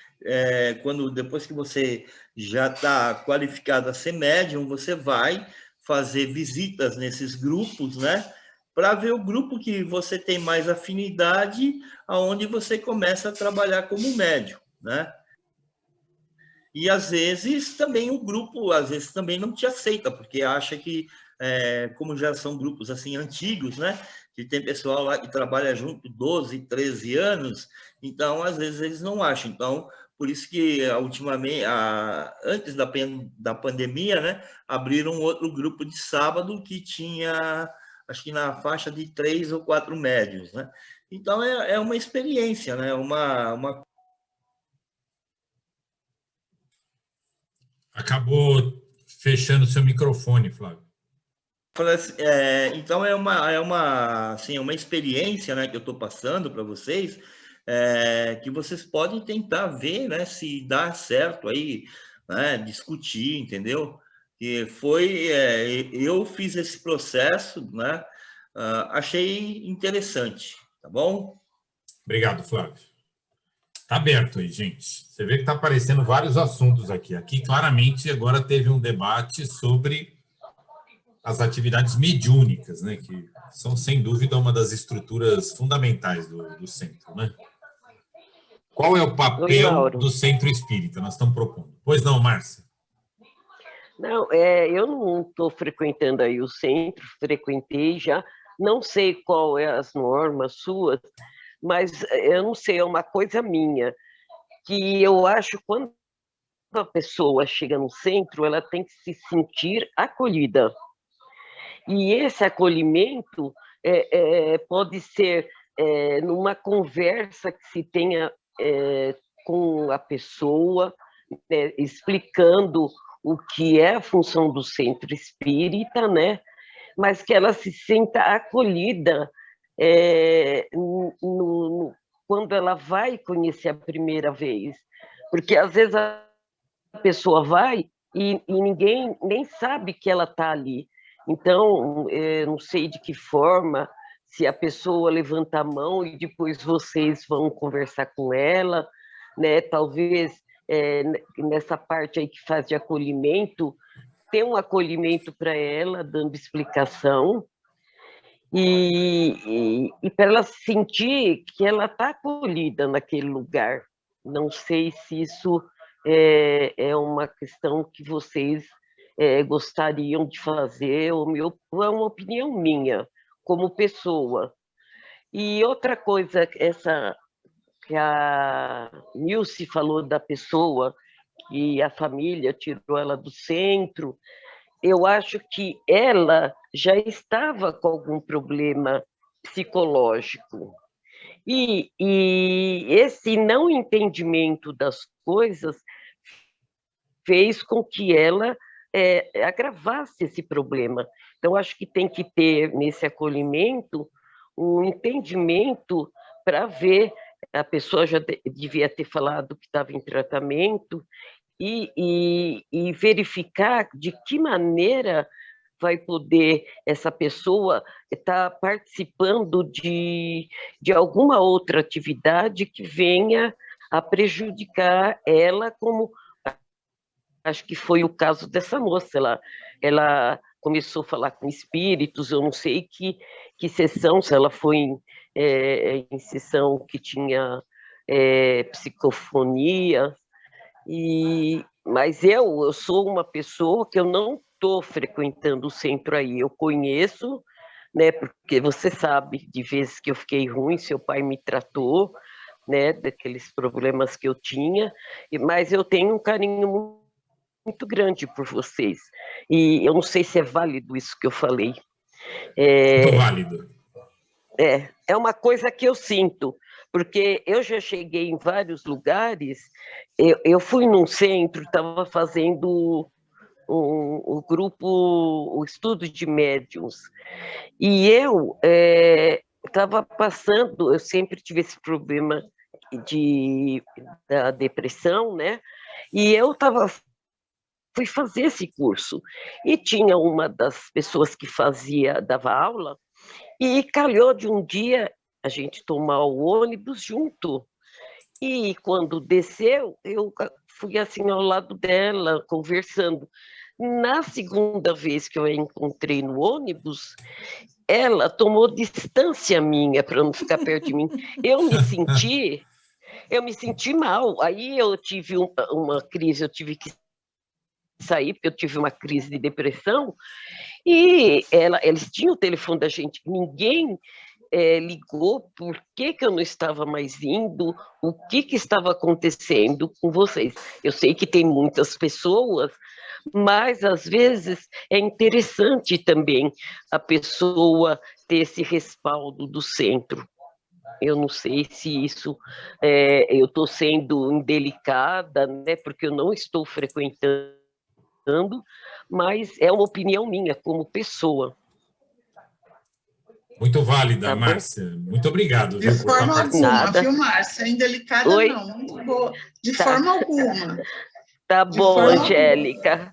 depois que você já está qualificado a ser médium, você vai fazer visitas nesses grupos, né? Para ver o grupo que você tem mais afinidade, aonde você começa a trabalhar como médium, né? E, às vezes, também o grupo, às vezes, também não te aceita, porque acha que, como já são grupos assim antigos, né? Que tem pessoal lá que trabalha junto 12, 13 anos, então, às vezes, eles não acham. Então, por isso que, ultimamente, antes da pandemia, né? Abriram outro grupo de sábado que tinha, acho que na faixa de 3 ou 4 médios, né? Então, é uma experiência, né? Acabou fechando seu microfone, Flávio. Então, assim, uma experiência, né, que eu estou passando para vocês, que vocês podem tentar ver, né, se dá certo aí, né, discutir, entendeu? E eu fiz esse processo, né, achei interessante, tá bom? Obrigado, Flávio. Está aberto aí, gente. Você vê que está aparecendo vários assuntos aqui. Aqui, claramente, agora teve um debate sobre as atividades mediúnicas, né? Que são, sem dúvida, uma das estruturas fundamentais do centro, né? Qual é o papel do centro espírita? Nós estamos propondo. Pois não, Márcia? Não, eu não estou frequentando aí o centro, frequentei já, não sei qual é as normas suas, mas eu não sei, é uma coisa minha, que eu acho que quando a pessoa chega no centro, ela tem que se sentir acolhida. E esse acolhimento pode ser numa conversa que se tenha com a pessoa, explicando o que é a função do centro espírita, né? Mas que ela se sinta acolhida quando ela vai conhecer a primeira vez. Porque, às vezes, a pessoa vai e ninguém nem sabe que ela está ali. Então, não sei de que forma, se a pessoa levanta a mão e depois vocês vão conversar com ela, né? Talvez nessa parte aí que faz de acolhimento, ter um acolhimento para ela, dando explicação, e para ela sentir que ela está acolhida naquele lugar. Não sei se isso é uma questão que vocês gostariam de fazer, ou é uma opinião minha, como pessoa. E outra coisa, essa que a Nilce falou da pessoa, que a família tirou ela do centro, eu acho que ela já estava com algum problema psicológico. E esse não entendimento das coisas fez com que ela agravasse esse problema. Então, acho que tem que ter, nesse acolhimento, um entendimento para ver, a pessoa já devia ter falado que estava em tratamento, e verificar de que maneira vai poder essa pessoa estar participando de alguma outra atividade que venha a prejudicar ela, como acho que foi o caso dessa moça. Ela começou a falar com espíritos, eu não sei que sessão, se ela foi em sessão que tinha psicofonia, mas eu sou uma pessoa que eu não estou frequentando o centro aí, eu conheço, né, porque você sabe de vezes que eu fiquei ruim, seu pai me tratou, né, daqueles problemas que eu tinha, mas eu tenho um carinho muito grande por vocês, e eu não sei se é válido isso que eu falei. Muito válido. É uma coisa que eu sinto, porque eu já cheguei em vários lugares, eu fui num centro, estava fazendo o grupo, o estudo de médiuns, e eu estava passando, eu sempre tive esse problema da depressão, né? E eu fui fazer esse curso, e tinha uma das pessoas que dava aula, e calhou de um dia a gente tomar o ônibus junto. E quando desceu, eu fui assim ao lado dela, conversando. Na segunda vez que eu a encontrei no ônibus, ela tomou distância minha para não ficar perto de mim. Eu me senti mal. Aí eu tive uma crise, eu tive que sair, porque eu tive uma crise de depressão, e eles tinham o telefone da gente, ninguém ligou por que eu não estava mais indo, o que estava acontecendo com vocês. Eu sei que tem muitas pessoas, mas às vezes é interessante também a pessoa ter esse respaldo do centro. Eu não sei se isso, eu estou sendo indelicada, né, porque eu não estou frequentando, mas é uma opinião minha como pessoa. Muito válida, Márcia. Muito obrigado. De forma alguma, viu, Márcia? Indelicada Oi? não, muito boa. De forma alguma. Tá bom, Angélica.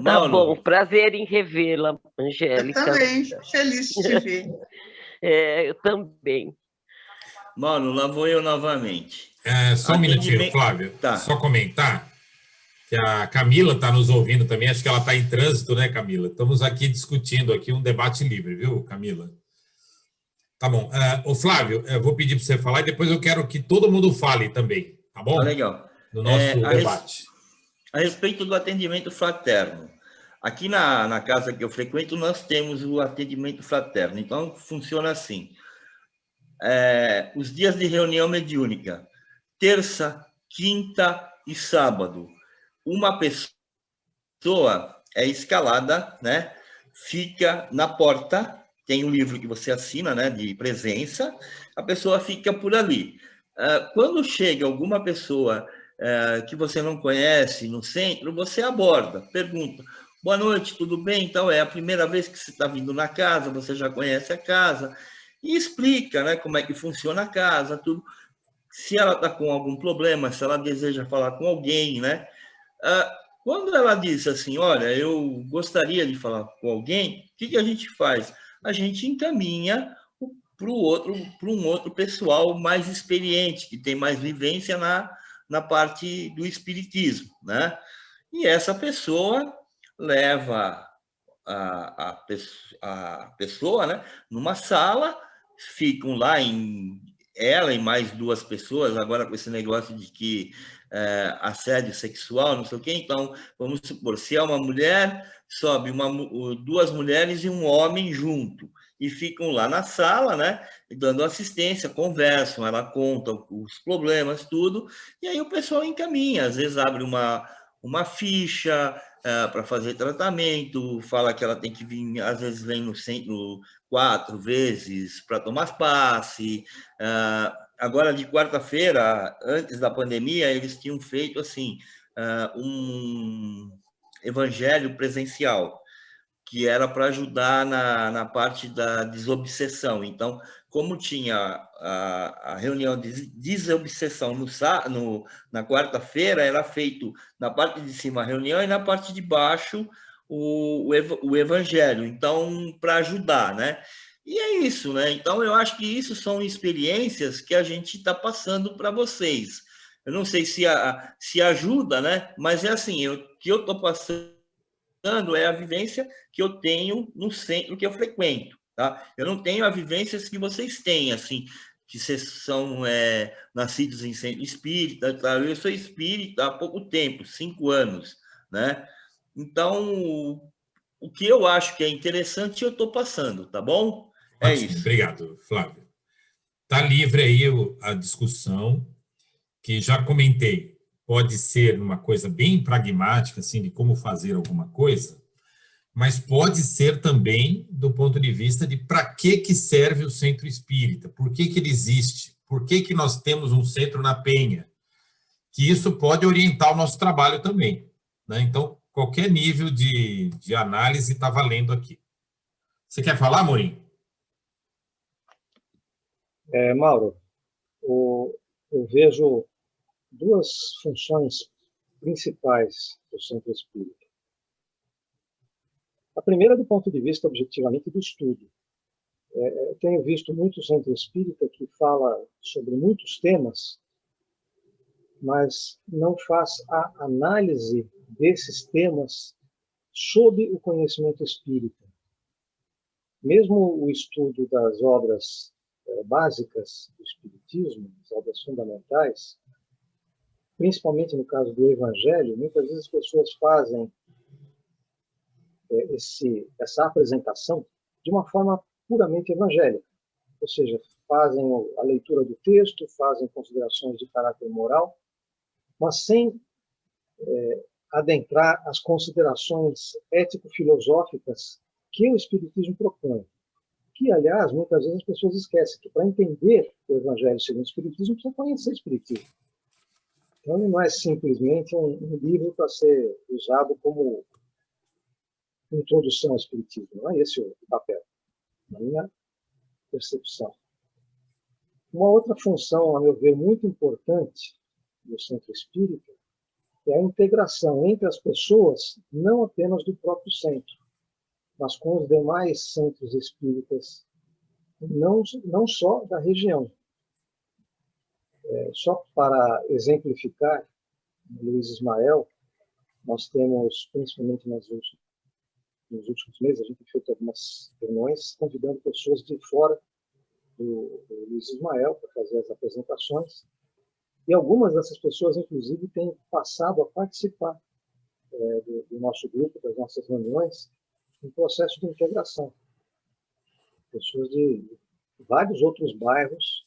Tá bom, prazer em revê-la, Angélica. Eu também, feliz de te ver. Eu também. Mano, lá vou eu novamente. Só um minutinho, Flávio. Tá. Só comentar que a Camila está nos ouvindo também, acho que ela está em trânsito, né, Camila? Estamos aqui discutindo aqui um debate livre, viu, Camila? Tá bom. Ô, Flávio, eu vou pedir para você falar e depois eu quero que todo mundo fale também, tá bom? Tá legal. No nosso debate. A respeito do atendimento fraterno, Aqui na casa que eu frequento, nós temos o atendimento fraterno. Então, funciona assim. Os dias de reunião mediúnica, terça, quinta e sábado. Uma pessoa é escalada, né? Fica na porta, tem um livro que você assina, né, de presença, a pessoa fica por ali. Quando chega alguma pessoa que você não conhece no centro, você aborda, pergunta: boa noite, tudo bem? Então, é a primeira vez que você está vindo na casa, você já conhece a casa, e explica, né, como é que funciona a casa, tudo. Se ela está com algum problema, se ela deseja falar com alguém, né? Quando ela diz assim, olha, eu gostaria de falar com alguém, o que a gente faz? A gente encaminha para um outro pessoal mais experiente, que tem mais vivência na parte do espiritismo, né? E essa pessoa leva a pessoa, né, numa sala, ficam lá ela e mais 2 pessoas, agora com esse negócio de que assédio sexual, não sei o quê. Então, vamos supor, se é uma mulher, sobe 2 mulheres e um homem junto, e ficam lá na sala, né, dando assistência, conversam, ela conta os problemas, tudo, e aí o pessoal encaminha, às vezes abre uma ficha para fazer tratamento, fala que ela tem que vir, às vezes vem no centro 4 vezes para tomar passe. Agora, de quarta-feira, antes da pandemia, eles tinham feito assim um evangelho presencial, que era para ajudar na parte da desobsessão. Então, como tinha a reunião de desobsessão na quarta-feira, era feito na parte de cima a reunião e na parte de baixo o evangelho, então, para ajudar, né? E é isso, né? Então, eu acho que isso são experiências que a gente está passando para vocês. Eu não sei se ajuda, né? Mas é assim, que eu estou passando é a vivência que eu tenho no centro que eu frequento, tá? Eu não tenho a vivência que vocês têm, assim, que vocês são nascidos em centro espírita, tá? Eu sou espírita há pouco tempo, 5 anos, né? Então, o que eu acho que é interessante, eu estou passando, tá bom? É Ótimo, isso. obrigado, Flávio. Está livre aí a discussão, que já comentei, pode ser uma coisa bem pragmática, assim, de como fazer alguma coisa, mas pode ser também do ponto de vista de para que serve o centro espírita, por que ele existe, por que nós temos um centro na Penha, que isso pode orientar o nosso trabalho também, né? Então, qualquer nível de análise está valendo aqui. Você quer falar, Amorim? Mauro, eu vejo 2 funções principais do centro espírita. A primeira, do ponto de vista objetivamente do estudo. Eu tenho visto muito centro espírita que fala sobre muitos temas, mas não faz a análise desses temas sob o conhecimento espírita. Mesmo o estudo das obras básicas do espiritismo, as obras fundamentais, principalmente no caso do Evangelho, muitas vezes as pessoas fazem essa apresentação de uma forma puramente evangélica, ou seja, fazem a leitura do texto, fazem considerações de caráter moral, mas sem adentrar as considerações ético-filosóficas que o Espiritismo propõe. Que, aliás, muitas vezes as pessoas esquecem que para entender o Evangelho segundo o Espiritismo, precisa conhecer o Espiritismo. Então, ele não é simplesmente um livro para ser usado como introdução ao Espiritismo. Não é esse o papel, na minha percepção. Uma outra função, a meu ver, muito importante do centro espírita é a integração entre as pessoas, não apenas do próprio centro, mas com os demais centros espíritas, não só da região. Só para exemplificar, Luiz Ismael, nós temos, principalmente nos últimos meses, a gente tem feito algumas reuniões convidando pessoas de fora do Luiz Ismael para fazer as apresentações, e algumas dessas pessoas, inclusive, têm passado a participar do nosso grupo, das nossas reuniões, um processo de integração. Pessoas de vários outros bairros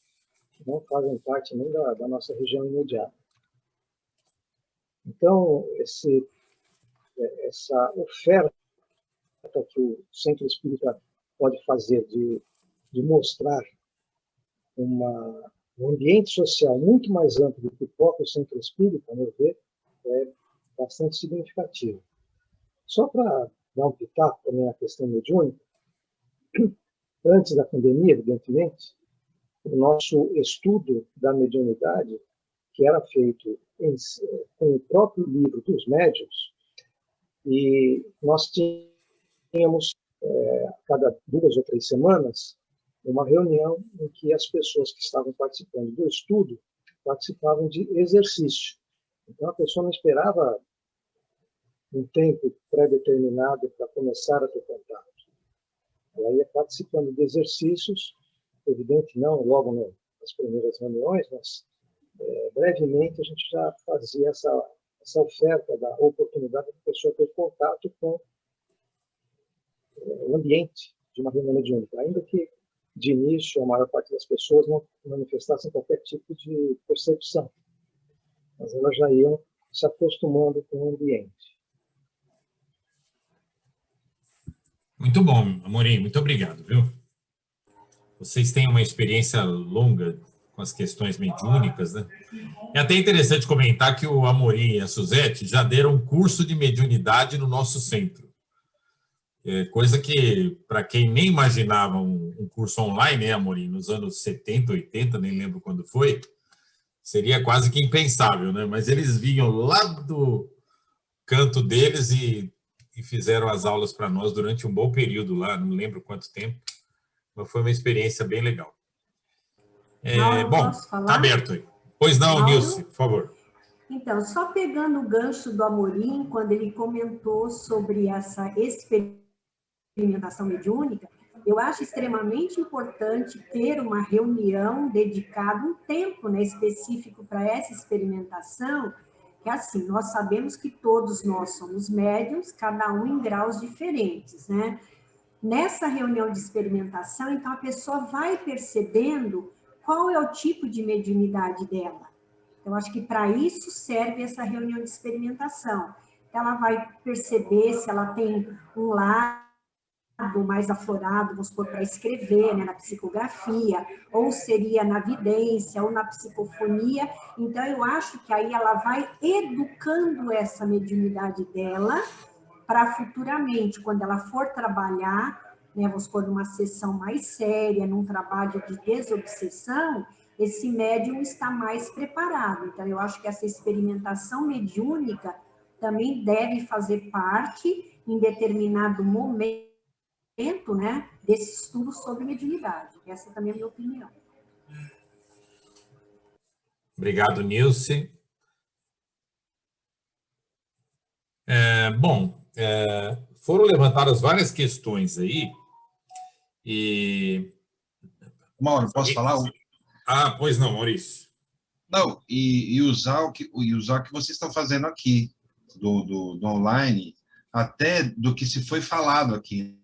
que não fazem parte nem da nossa região imediata. Então, essa oferta que o Centro Espírita pode fazer de mostrar um ambiente social muito mais amplo do que o próprio Centro Espírita, a meu ver, é bastante significativo. Só para dar um pitaco também na questão mediúnica, antes da pandemia, evidentemente, o nosso estudo da mediunidade, que era feito com o próprio livro dos médiuns, e nós tínhamos, a cada 2 ou 3 semanas, uma reunião em que as pessoas que estavam participando do estudo participavam de exercício. Então, a pessoa não esperava um tempo pré-determinado para começar a ter contato. Ela ia participando de exercícios, evidente não logo nas primeiras reuniões, mas brevemente a gente já fazia essa oferta da oportunidade da pessoa ter contato com o ambiente de uma reunião mediúnica, ainda que de início a maior parte das pessoas não manifestassem qualquer tipo de percepção, mas elas já iam se acostumando com o ambiente. Muito bom, Amorim, muito obrigado, viu? Vocês têm uma experiência longa com as questões mediúnicas, né? É até interessante comentar que o Amorim e a Suzete já deram um curso de mediunidade no nosso centro. Coisa que, para quem nem imaginava um curso online, né, Amorim, nos anos 70, 80, nem lembro quando foi, seria quase que impensável, né? Mas eles vinham lá do canto deles e fizeram as aulas para nós durante um bom período lá, não lembro quanto tempo, mas foi uma experiência bem legal. Mauro, bom, posso falar? Está aberto aí. Pois não, Mauro? Nilce, por favor. Então, só pegando o gancho do Amorim, quando ele comentou sobre essa experimentação mediúnica, eu acho extremamente importante ter uma reunião dedicada, um tempo, né, específico para essa experimentação, que assim, nós sabemos que todos nós somos médiuns, cada um em graus diferentes, né? Nessa reunião de experimentação, então, a pessoa vai percebendo qual é o tipo de mediunidade dela. Eu acho que para isso serve essa reunião de experimentação. Ela vai perceber se ela tem um lado mais aflorado, vamos supor, para escrever, né, na psicografia, ou seria na vidência, ou na psicofonia. Então, eu acho que aí ela vai educando essa mediunidade dela para futuramente, quando ela for trabalhar, né, vamos supor, numa sessão mais séria, num trabalho de desobsessão, esse médium está mais preparado. Então, eu acho que essa experimentação mediúnica também deve fazer parte, em determinado momento, né, desse estudo sobre mediunidade. Essa também é a minha opinião. Obrigado, Nilce. Foram levantadas várias questões aí e... Mauro, posso falar? Pois não, Maurício. Não, e usar o que vocês estão fazendo aqui, do online, até do que se foi falado aqui,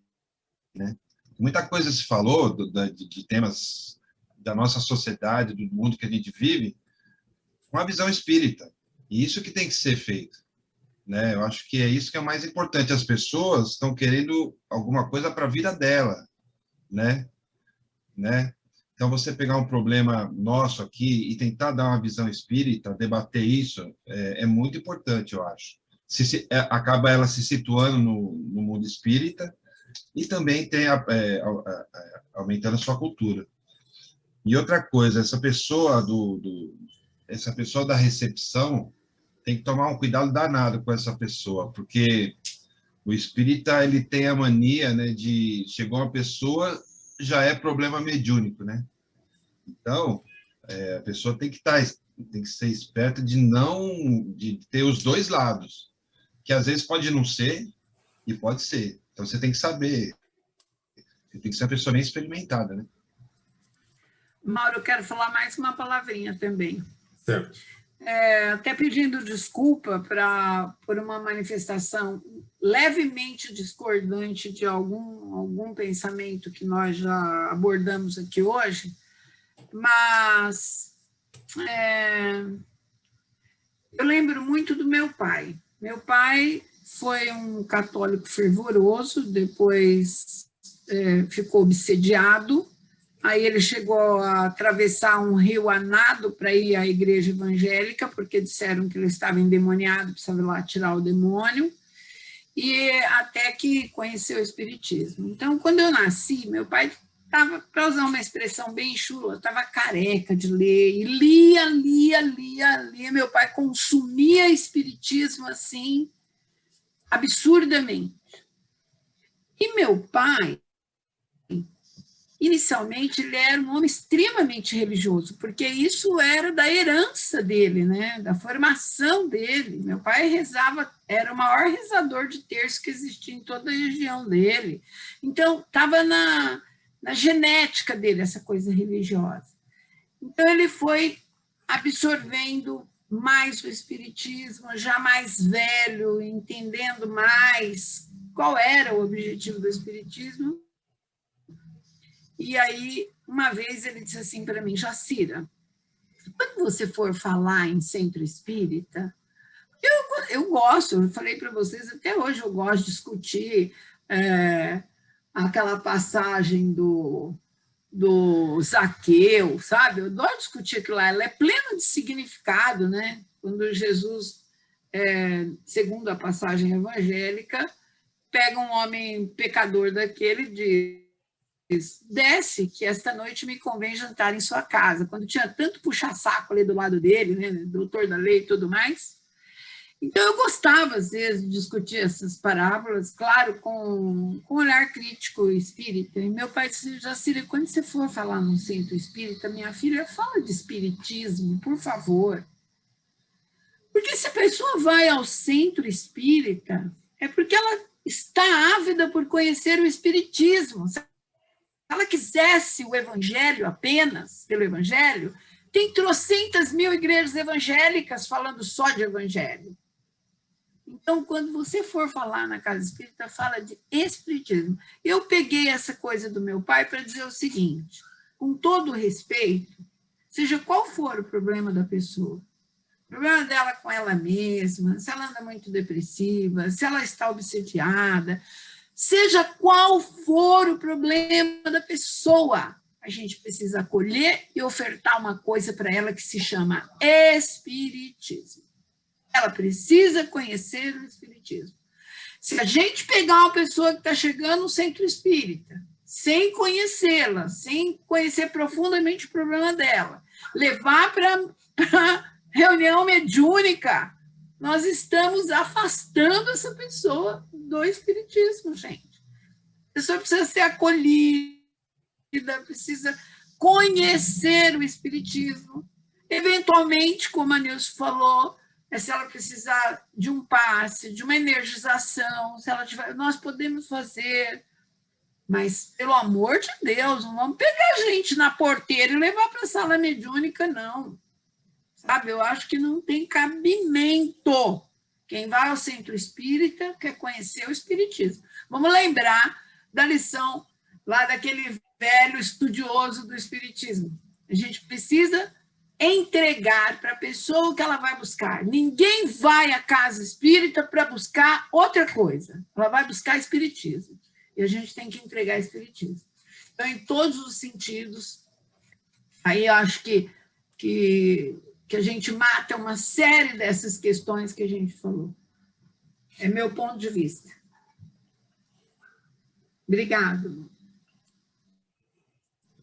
né? Muita coisa se falou de temas da nossa sociedade, do mundo que a gente vive, com a visão espírita. E isso que tem que ser feito, né? Eu acho que é isso que é o mais importante. As pessoas estão querendo alguma coisa para a vida dela, né? Então, você pegar um problema nosso aqui e tentar dar uma visão espírita, debater isso, é muito importante, eu acho. Acaba ela se situando no mundo espírita e também tem aumentando a sua cultura. E outra coisa, essa pessoa da recepção tem que tomar um cuidado danado com essa pessoa, porque o espírita, ele tem a mania, né, de chegou uma pessoa, já é problema mediúnico, né? Então, a pessoa tem que ser esperta de ter os dois lados, que às vezes pode não ser e pode ser. Então, você tem que saber, você tem que ser uma pessoa bem experimentada, né? Mauro, eu quero falar mais uma palavrinha também. Certo. até pedindo desculpa por uma manifestação levemente discordante de algum pensamento que nós já abordamos aqui hoje, mas eu lembro muito do meu pai. Meu pai foi um católico fervoroso, depois ficou obsediado, aí ele chegou a atravessar um rio a nado para ir à igreja evangélica, porque disseram que ele estava endemoniado, precisava ir lá tirar o demônio, e até que conheceu o espiritismo. Então, quando eu nasci, meu pai estava, para usar uma expressão bem chula, estava careca de ler, e lia. Meu pai consumia espiritismo assim, absurdamente. E meu pai, inicialmente, ele era um homem extremamente religioso, porque isso era da herança dele, né? Da formação dele. Meu pai rezava, era o maior rezador de terço que existia em toda a região dele. Então, estava na genética dele, essa coisa religiosa. Então, ele foi absorvendo mais o espiritismo, já mais velho, entendendo mais qual era o objetivo do espiritismo. E aí, uma vez, ele disse assim para mim: Jacira, quando você for falar em centro espírita, eu gosto, eu falei para vocês, até hoje eu gosto de discutir aquela passagem do Zaqueu, sabe? Eu adoro discutir aquilo lá, ela é plena de significado, né? Quando Jesus, segundo a passagem evangélica, pega um homem pecador daquele e diz: desce, que esta noite me convém jantar em sua casa. Quando tinha tanto puxa-saco ali do lado dele, né? Doutor da lei e tudo mais. Então, eu gostava, às vezes, de discutir essas parábolas, claro, com um olhar crítico espírita. E meu pai disse: Jacira, quando você for falar num centro espírita, minha filha, fala de espiritismo, por favor. Porque se a pessoa vai ao centro espírita, é porque ela está ávida por conhecer o espiritismo. Se ela quisesse o evangelho apenas, pelo evangelho, tem trocentas mil igrejas evangélicas falando só de evangelho. Então, quando você for falar na casa espírita, fala de espiritismo. Eu peguei essa coisa do meu pai para dizer o seguinte: com todo respeito, seja qual for o problema da pessoa, o problema dela com ela mesma, se ela anda muito depressiva, se ela está obsediada, seja qual for o problema da pessoa, a gente precisa acolher e ofertar uma coisa para ela que se chama espiritismo. Ela precisa conhecer o espiritismo. Se a gente pegar uma pessoa que está chegando no centro espírita, sem conhecê-la, sem conhecer profundamente o problema dela, levar para reunião mediúnica, nós estamos afastando essa pessoa do espiritismo, gente. A pessoa precisa ser acolhida, precisa conhecer o espiritismo. Eventualmente, como a Nilce falou, se ela precisar de um passe, de uma energização, se ela tiver, nós podemos fazer, mas, pelo amor de Deus, não vamos pegar a gente na porteira e levar para a sala mediúnica, não. Sabe, eu acho que não tem cabimento. Quem vai ao centro espírita quer conhecer o espiritismo. Vamos lembrar da lição lá daquele velho estudioso do espiritismo. A gente precisa entregar para a pessoa o que ela vai buscar. Ninguém vai à casa espírita para buscar outra coisa. Ela vai buscar espiritismo. E a gente tem que entregar espiritismo. Então, em todos os sentidos, aí eu acho que a gente mata uma série dessas questões que a gente falou. É meu ponto de vista. Obrigado.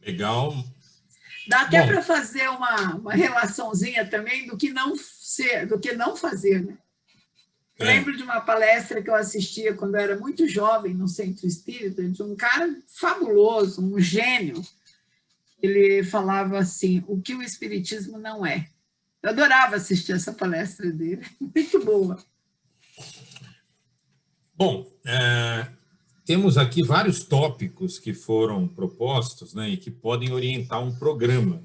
Legal. Dá até para fazer uma relaçãozinha também do que não ser, do que não fazer, né? Lembro de uma palestra que eu assistia quando eu era muito jovem no Centro Espírita, de um cara fabuloso, um gênio. Ele falava assim: o que o espiritismo não é. Eu adorava assistir essa palestra dele, muito boa. Bom, temos aqui vários tópicos que foram propostos, né, e que podem orientar um programa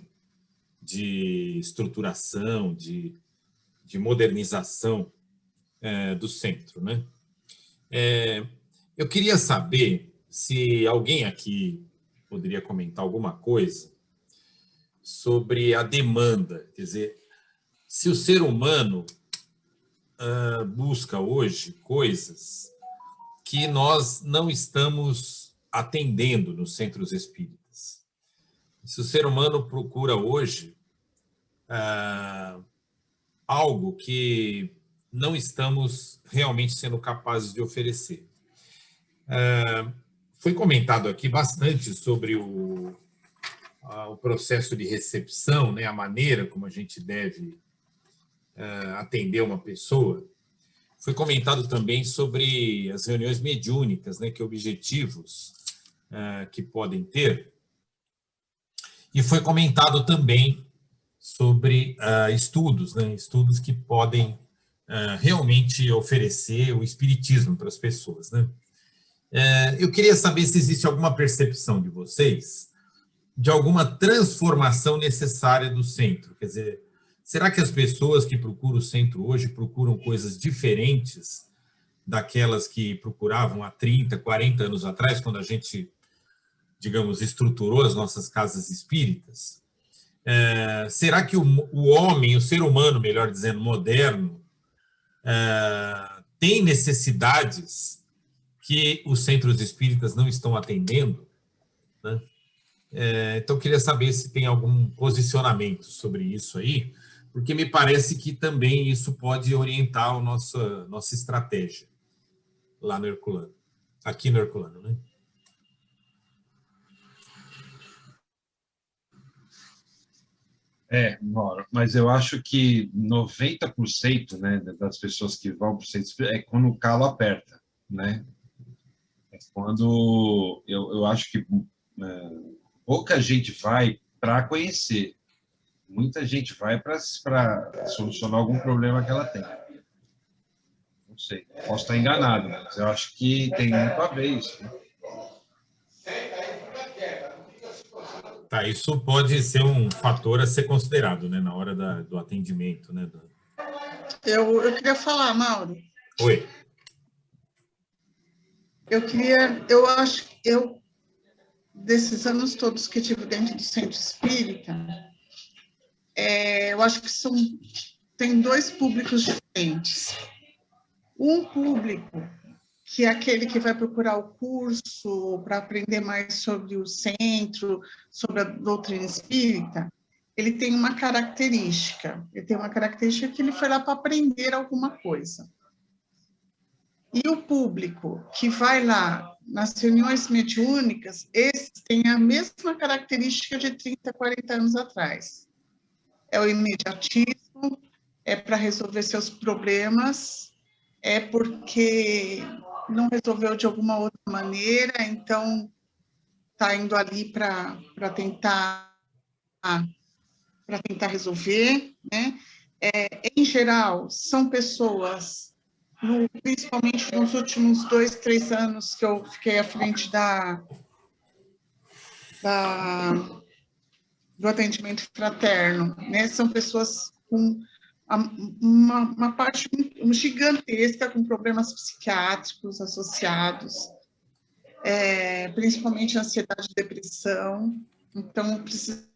de estruturação, de de modernização do centro, né? Eu queria saber se alguém aqui poderia comentar alguma coisa sobre a demanda, quer dizer, se o ser humano busca hoje coisas que nós não estamos atendendo nos centros espíritas. Se o ser humano procura hoje algo que não estamos realmente sendo capazes de oferecer. Foi comentado aqui bastante sobre o processo de recepção, né, a maneira como a gente deve atender uma pessoa. Foi comentado também sobre as reuniões mediúnicas, né, que objetivos que podem ter. E foi comentado também sobre estudos, né, estudos que podem realmente oferecer o espiritismo para as pessoas, né? Eu queria saber se existe alguma percepção de vocês de alguma transformação necessária do centro. Quer dizer, será que as pessoas que procuram o centro hoje procuram coisas diferentes daquelas que procuravam há 30, 40 anos atrás, quando a gente, digamos, estruturou as nossas casas espíritas? Será que o homem, o ser humano, melhor dizendo, moderno, tem necessidades que os centros espíritas não estão atendendo, né? Então, eu queria saber se tem algum posicionamento sobre isso aí, porque me parece que também isso pode orientar a nossa estratégia lá no Herculano, aqui no Herculano, né? Mauro, mas eu acho que 90%, né, das pessoas que vão para o centro espírita é quando o calo aperta, né? É quando eu acho que pouca gente vai para conhecer, muita gente vai para solucionar algum problema que ela tem. Não sei, posso estar enganado, mas eu acho que tem muito a ver isso, né? Tá, isso pode ser um fator a ser considerado, né, na hora do atendimento, né? Eu queria falar, Mauro. Oi. Eu acho que desses anos todos que tive dentro do centro espírita, eu acho que tem dois públicos diferentes. Um público que é aquele que vai procurar o curso para aprender mais sobre o centro, sobre a doutrina espírita, ele tem uma característica. Ele tem uma característica que ele foi lá para aprender alguma coisa. E o público que vai lá nas reuniões mediúnicas, esses têm a mesma característica de 30, 40 anos atrás. É o imediatismo, é para resolver seus problemas, é porque não resolveu de alguma outra maneira, então está indo ali para tentar resolver, né? Em geral, são pessoas, principalmente nos últimos 2, 3 anos que eu fiquei à frente do atendimento fraterno, né? São pessoas com uma parte gigantesca com problemas psiquiátricos associados, principalmente ansiedade e depressão. Então, precisa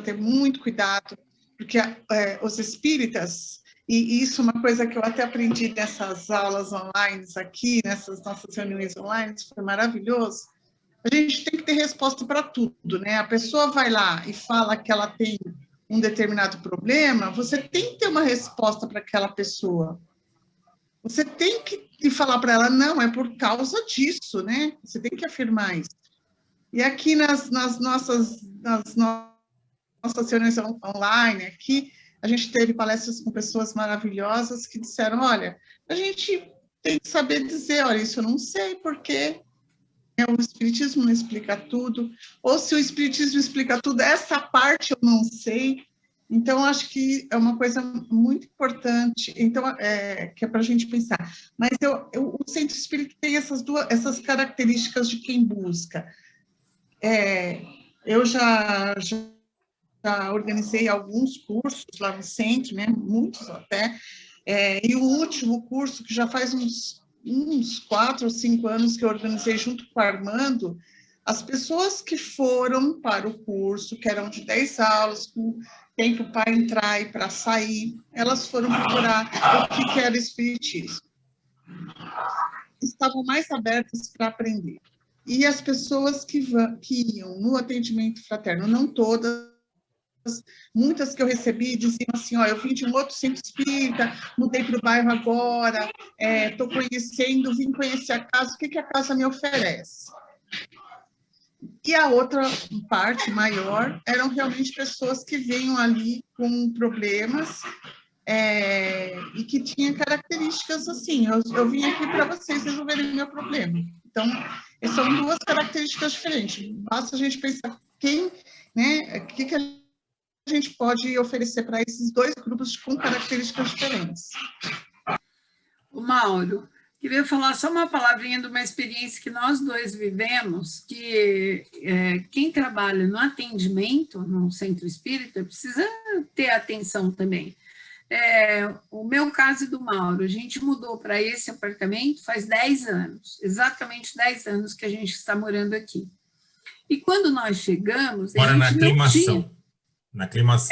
ter muito cuidado, porque os espíritas, e isso é uma coisa que eu até aprendi nessas aulas online aqui, nessas nossas reuniões online, foi maravilhoso. A gente tem que ter resposta para tudo, né? A pessoa vai lá e fala que ela tem um determinado problema, você tem que ter uma resposta para aquela pessoa. Você tem que falar para ela, não, é por causa disso, né? Você tem que afirmar isso. E aqui nas nossas reuniões online, aqui, a gente teve palestras com pessoas maravilhosas que disseram, olha, a gente tem que saber dizer, olha, isso eu não sei, porque o Espiritismo não explica tudo, ou se o Espiritismo explica tudo, essa parte eu não sei. Então, acho que é uma coisa muito importante, então, que é para a gente pensar. Mas o Centro Espírita tem essas características de quem busca. Eu já já organizei alguns cursos lá no centro, né? Muitos até, e o último curso, que já faz uns 4 ou 5 anos que eu organizei junto com o Armando, as pessoas que foram para o curso, que eram de 10 aulas, com tempo para entrar e para sair, elas foram procurar o que era espiritismo. Estavam mais abertas para aprender. E as pessoas que iam no atendimento fraterno, não todas, muitas que eu recebi diziam assim, eu vim de um outro centro espírita, mudei para o bairro agora, estou conhecendo, vim conhecer a casa, o que a casa me oferece? E a outra parte maior eram realmente pessoas que vinham ali com problemas e que tinham características assim, eu vim aqui para vocês resolverem o meu problema. Então, são 2 características diferentes. Basta a gente pensar o que a gente pode oferecer para esses 2 grupos com características diferentes. O Mauro, queria falar só uma palavrinha de uma experiência que nós 2 vivemos, que quem trabalha no atendimento, no centro espírita, precisa ter atenção também. O meu caso e do Mauro, a gente mudou para esse apartamento faz 10 anos, exatamente 10 anos que a gente está morando aqui. E quando nós chegamos... Mora na Aclimação.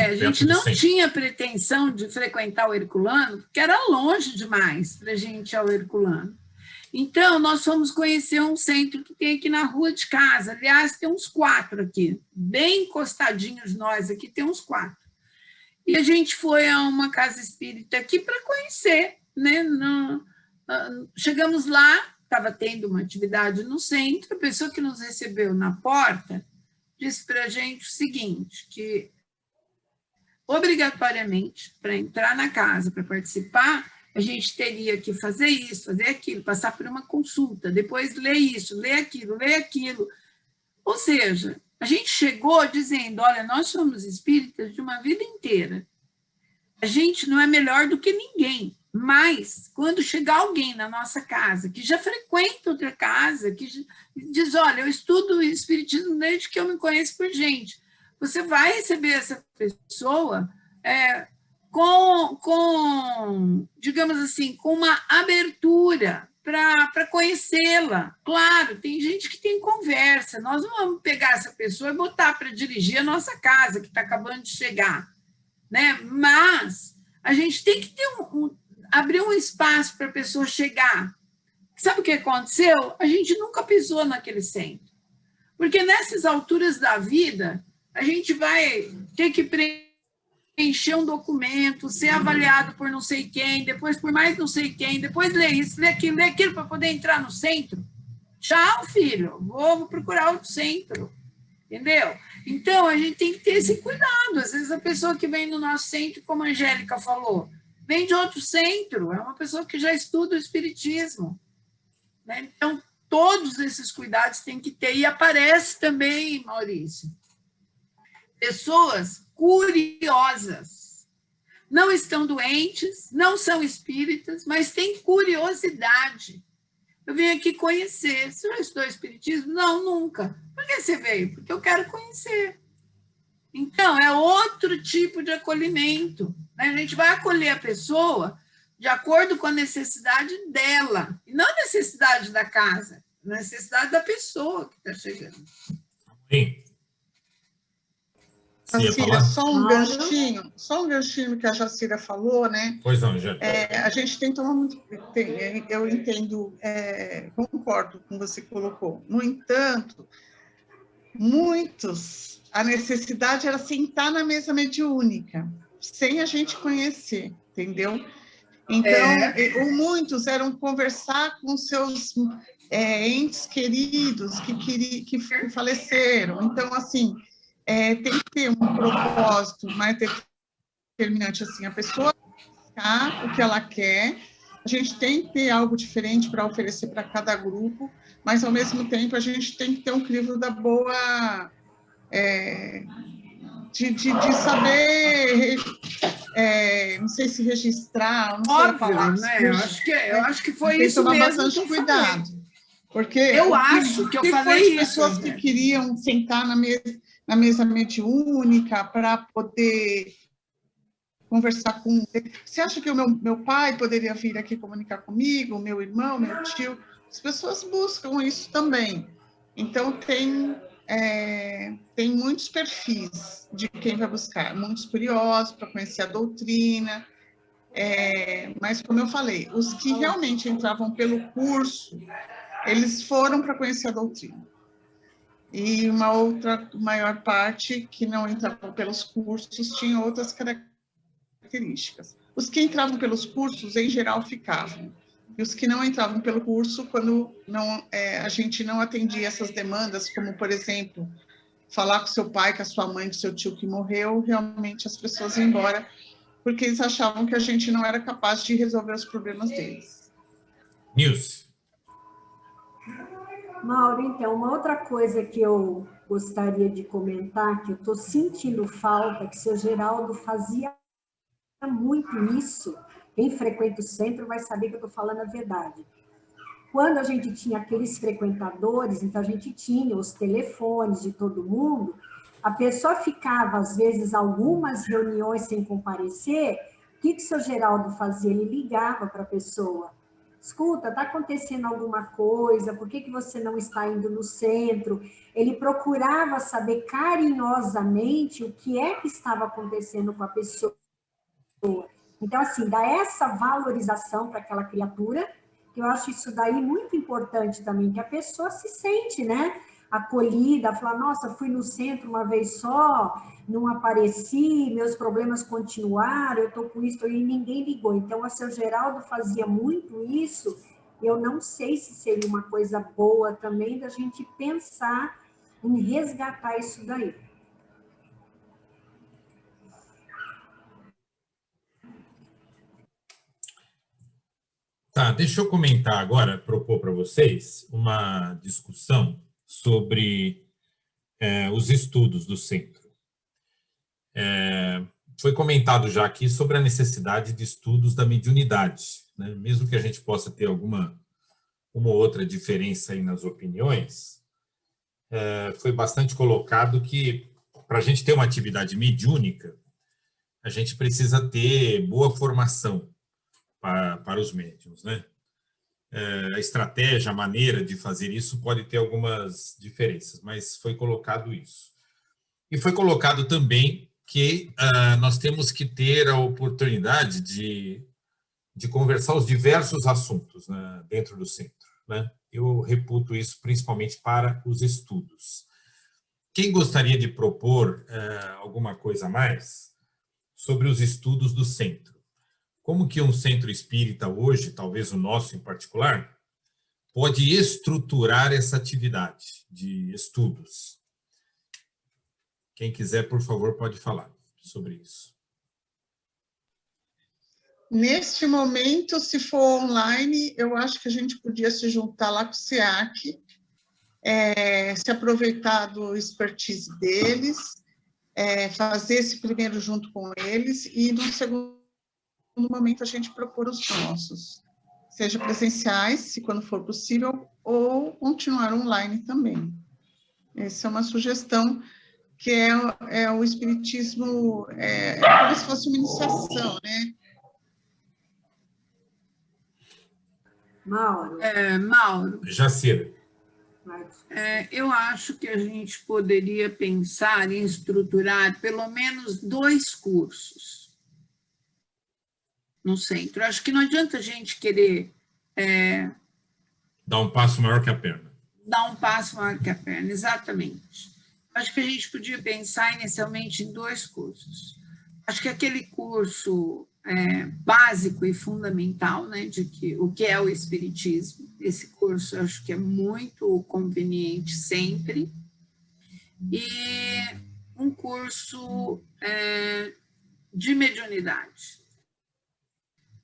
A gente não tinha pretensão de frequentar o Herculano, porque era longe demais para a gente ir ao Herculano. Então, nós fomos conhecer um centro que tem aqui na rua de casa. Aliás, tem uns 4 aqui, bem encostadinhos nós aqui, tem uns 4. E a gente foi a uma casa espírita aqui para conhecer, né? Chegamos lá, estava tendo uma atividade no centro, a pessoa que nos recebeu na porta disse para a gente o seguinte, que obrigatoriamente, para entrar na casa, para participar, a gente teria que fazer isso, fazer aquilo, passar por uma consulta, depois ler isso, ler aquilo. Ou seja, a gente chegou dizendo, olha, nós somos espíritas de uma vida inteira. A gente não é melhor do que ninguém, mas quando chegar alguém na nossa casa, que já frequenta outra casa, que diz, olha, eu estudo espiritismo desde que eu me conheço por gente, você vai receber essa pessoa digamos assim, com uma abertura para conhecê-la. Claro, tem gente que tem conversa, nós não vamos pegar essa pessoa e botar para dirigir a nossa casa, que está acabando de chegar, né? Mas a gente tem que ter abrir um espaço para a pessoa chegar. Sabe o que aconteceu? A gente nunca pisou naquele centro, porque nessas alturas da vida, a gente vai ter que preencher um documento, ser avaliado por não sei quem, depois por mais não sei quem, depois ler isso, ler aquilo para poder entrar no centro. Tchau, filho, vou procurar outro centro, entendeu? Então, a gente tem que ter esse cuidado. Às vezes, a pessoa que vem no nosso centro, como a Angélica falou, vem de outro centro, é uma pessoa que já estuda o espiritismo, né? Então, todos esses cuidados tem que ter. E aparece também, Maurício, pessoas curiosas, não estão doentes, não são espíritas, mas têm curiosidade. Eu vim aqui conhecer. Você já estudou espiritismo? Não, nunca. Por que você veio? Porque eu quero conhecer. Então, é outro tipo de acolhimento, né? A gente vai acolher a pessoa de acordo com a necessidade dela, e não a necessidade da casa, a necessidade da pessoa que está chegando. Sim. Jacira, só um ganchinho que a Jacira falou, né? Pois não, já. A gente tem que tomar muito... Eu entendo, concordo com o que você colocou. No entanto, muitos, a necessidade era sentar na mesa mediúnica, sem a gente conhecer, entendeu? Então, muitos eram conversar com seus entes queridos que faleceram. Então, assim... tem que ter um propósito mais determinante, assim, a pessoa buscar o que ela quer, a gente tem que ter algo diferente para oferecer para cada grupo, mas, ao mesmo tempo, a gente tem que ter um crivo da boa... de saber, não sei se registrar, não sei a palavra. Né? Eu acho que foi isso mesmo. Tem que tomar bastante cuidado. Porque eu acho que eu falei isso. Pessoas que queriam sentar na mesa, na mesa mediúnica para poder conversar com... Você acha que o meu pai poderia vir aqui comunicar comigo, meu irmão, meu tio? As pessoas buscam isso também. Então, tem muitos perfis de quem vai buscar, muitos curiosos para conhecer a doutrina, mas, como eu falei, os que realmente entravam pelo curso, eles foram para conhecer a doutrina. E uma outra maior parte que não entravam pelos cursos tinha outras características. Os que entravam pelos cursos, em geral, ficavam. E os que não entravam pelo curso, quando a gente não atendia essas demandas, como, por exemplo, falar com seu pai, com a sua mãe, com seu tio que morreu, realmente as pessoas iam embora, porque eles achavam que a gente não era capaz de resolver os problemas deles. Nilce. Mauro, então, uma outra coisa que eu gostaria de comentar, que eu estou sentindo falta, que seu Geraldo fazia muito isso, quem frequenta o centro vai saber que eu estou falando a verdade. Quando a gente tinha aqueles frequentadores, então a gente tinha os telefones de todo mundo, a pessoa ficava, às vezes, algumas reuniões sem comparecer, o que o seu Geraldo fazia? Ele ligava para a pessoa. Escuta, está acontecendo alguma coisa? Por que você não está indo no centro? Ele procurava saber carinhosamente o que é que estava acontecendo com a pessoa. Então, assim, dá essa valorização para aquela criatura, que eu acho isso daí muito importante também, que a pessoa se sente, né, acolhida, falar, nossa, fui no centro uma vez só, não apareci, meus problemas continuaram, eu estou com isso, e ninguém ligou. Então, o seu Geraldo fazia muito isso, eu não sei se seria uma coisa boa também da gente pensar em resgatar isso daí. Tá, deixa eu comentar agora, propor para vocês uma discussão sobre os estudos do centro. Foi comentado já aqui sobre a necessidade de estudos da mediunidade, né? Mesmo que a gente possa ter uma ou outra diferença aí nas opiniões, foi bastante colocado que para a gente ter uma atividade mediúnica, a gente precisa ter boa formação para os médiuns, né? A estratégia, a maneira de fazer isso pode ter algumas diferenças, mas foi colocado isso. E foi colocado também que nós temos que ter a oportunidade de conversar os diversos assuntos, né, dentro do centro, né? Eu reputo isso principalmente para os estudos. Quem gostaria de propor alguma coisa a mais sobre os estudos do centro? Como que um centro espírita hoje, talvez o nosso em particular, pode estruturar essa atividade de estudos? Quem quiser, por favor, pode falar sobre isso. Neste momento, se for online, eu acho que a gente podia se juntar lá com o SEAC, se aproveitar do expertise deles, fazer esse primeiro junto com eles, e no segundo momento a gente propor os nossos, seja presenciais, se quando for possível, ou continuar online também. Essa é uma sugestão que é o espiritismo, como se fosse uma iniciação, né? Mauro. Mauro. Jacira. Eu acho que a gente poderia pensar em estruturar pelo menos 2 cursos no centro. Acho que não adianta a gente querer... Dar um passo maior que a perna. Dar um passo maior que a perna, exatamente. Acho que a gente podia pensar inicialmente em 2 cursos. Acho que aquele curso básico e fundamental, né, o que é o Espiritismo, esse curso eu acho que é muito conveniente sempre, e um curso de mediunidade,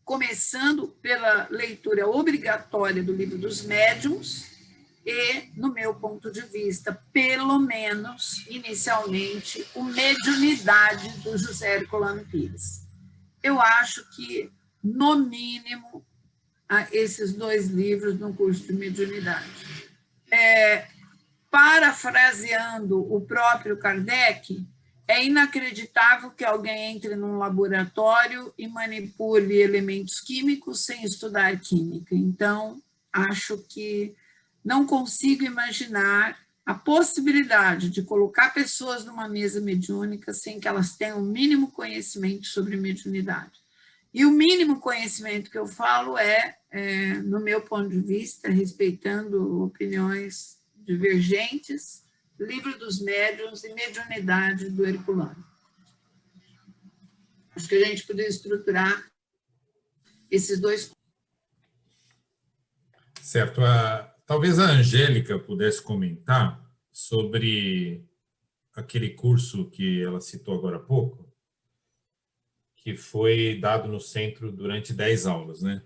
começando pela leitura obrigatória do Livro dos Médiuns e, no meu ponto de vista, pelo menos, inicialmente, o Mediunidade do José Herculano Pires. Eu acho que, no mínimo, esses 2 livros no curso de mediunidade. parafraseando o próprio Kardec, é inacreditável que alguém entre num laboratório e manipule elementos químicos sem estudar química. Então, acho que não consigo imaginar a possibilidade de colocar pessoas numa mesa mediúnica sem que elas tenham o mínimo conhecimento sobre mediunidade. E o mínimo conhecimento que eu falo no meu ponto de vista, respeitando opiniões divergentes, Livro dos Médiuns e Mediunidade do Herculano. Acho que a gente poderia estruturar esses dois. Certo. Talvez a Angélica pudesse comentar sobre aquele curso que ela citou agora há pouco, que foi dado no centro durante 10 aulas, né?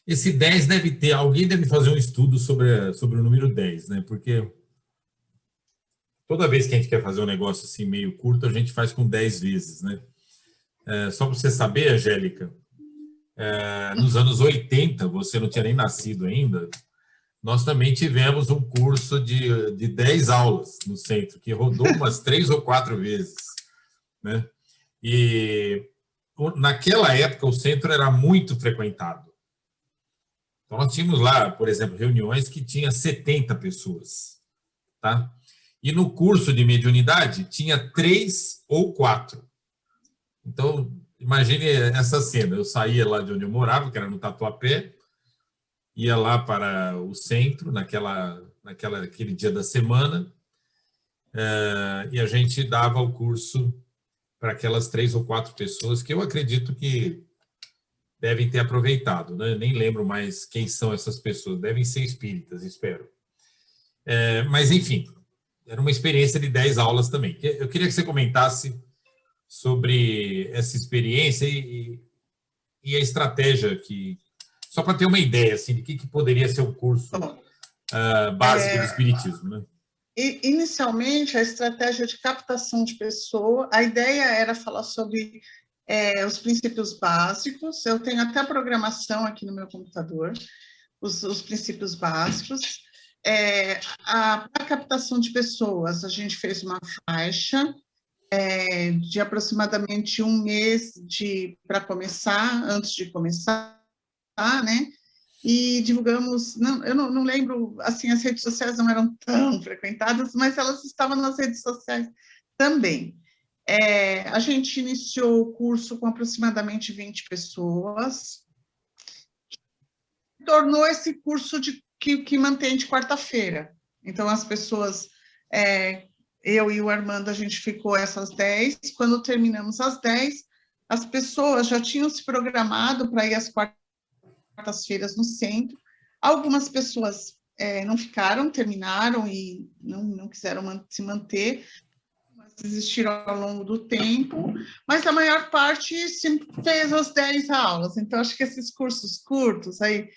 Esse 10 deve ter, alguém deve fazer um estudo sobre o número 10, né? Porque toda vez que a gente quer fazer um negócio assim meio curto, a gente faz com 10 vezes, né? Só para você saber, Angélica, nos anos 80, você não tinha nem nascido ainda, nós também tivemos um curso de 10 aulas no centro, que rodou umas 3 ou 4 vezes, né? E naquela época o centro era muito frequentado. Então nós tínhamos lá, por exemplo, reuniões que tinha 70 pessoas, tá? E no curso de mediunidade tinha 3 ou 4. Então, imagine essa cena. Eu saía lá de onde eu morava, que era no Tatuapé, ia lá para o centro, naquele dia da semana, e a gente dava o curso para aquelas 3 ou 4 pessoas que eu acredito que devem ter aproveitado, né? Nem lembro mais quem são essas pessoas, devem ser espíritas, espero. Mas, enfim, era uma experiência de 10 aulas também. Eu queria que você comentasse sobre essa experiência e a estratégia só para ter uma ideia assim, de que poderia ser um curso básico de espiritismo, né? Inicialmente, a estratégia de captação de pessoa, a ideia era falar sobre os princípios básicos. Eu tenho até a programação aqui no meu computador, os princípios básicos. A captação de pessoas, a gente fez uma faixa de aproximadamente 1 mês para começar, antes de começar, né? E divulgamos, eu não lembro, assim, as redes sociais não eram tão frequentadas, mas elas estavam nas redes sociais também. A gente iniciou o curso com aproximadamente 20 pessoas, tornou esse curso que mantém de quarta-feira. Então, as pessoas, eu e o Armando, a gente ficou essas 10, quando terminamos as 10, as pessoas já tinham se programado para ir às quartas-feiras no centro. Algumas pessoas não ficaram, terminaram e não quiseram se manter, mas desistiram ao longo do tempo, mas a maior parte se fez as 10 aulas. Então, acho que esses cursos curtos, aí,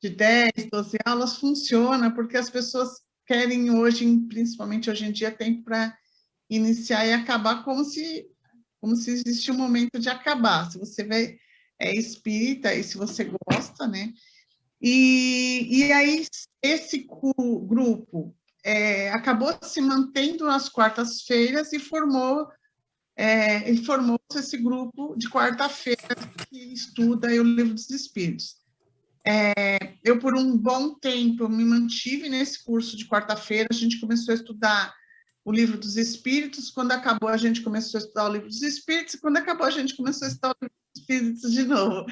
de 10, 12 aulas, funciona, porque as pessoas querem hoje, principalmente hoje em dia, tempo para iniciar e acabar como se existisse um momento de acabar. Se você é espírita e se você gosta, né? E aí esse grupo acabou se mantendo nas quartas-feiras e formou-se esse grupo de quarta-feira que estuda o Livro dos Espíritos. Eu, por um bom tempo, me mantive nesse curso de quarta-feira. A gente começou a estudar o Livro dos Espíritos. Quando acabou, a gente começou a estudar o Livro dos Espíritos. E quando acabou, a gente começou a estudar o Livro dos Espíritos de novo.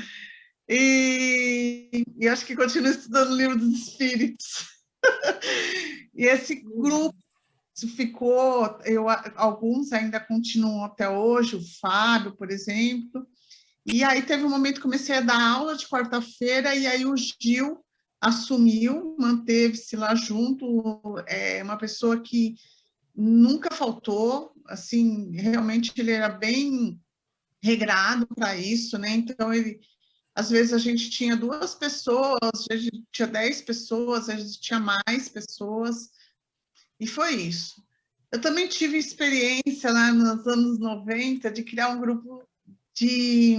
E acho que continuo estudando o Livro dos Espíritos. E esse grupo ficou... alguns ainda continuam até hoje, o Fábio, por exemplo. E aí teve um momento que comecei a dar aula de quarta-feira, e aí o Gil assumiu, manteve-se lá junto, uma pessoa que nunca faltou, assim, realmente ele era bem regrado para isso, né? Então, às vezes a gente tinha 2 pessoas, às vezes tinha 10 pessoas, às vezes tinha mais pessoas, e foi isso. Eu também tive experiência lá nos anos 90 de criar um grupo de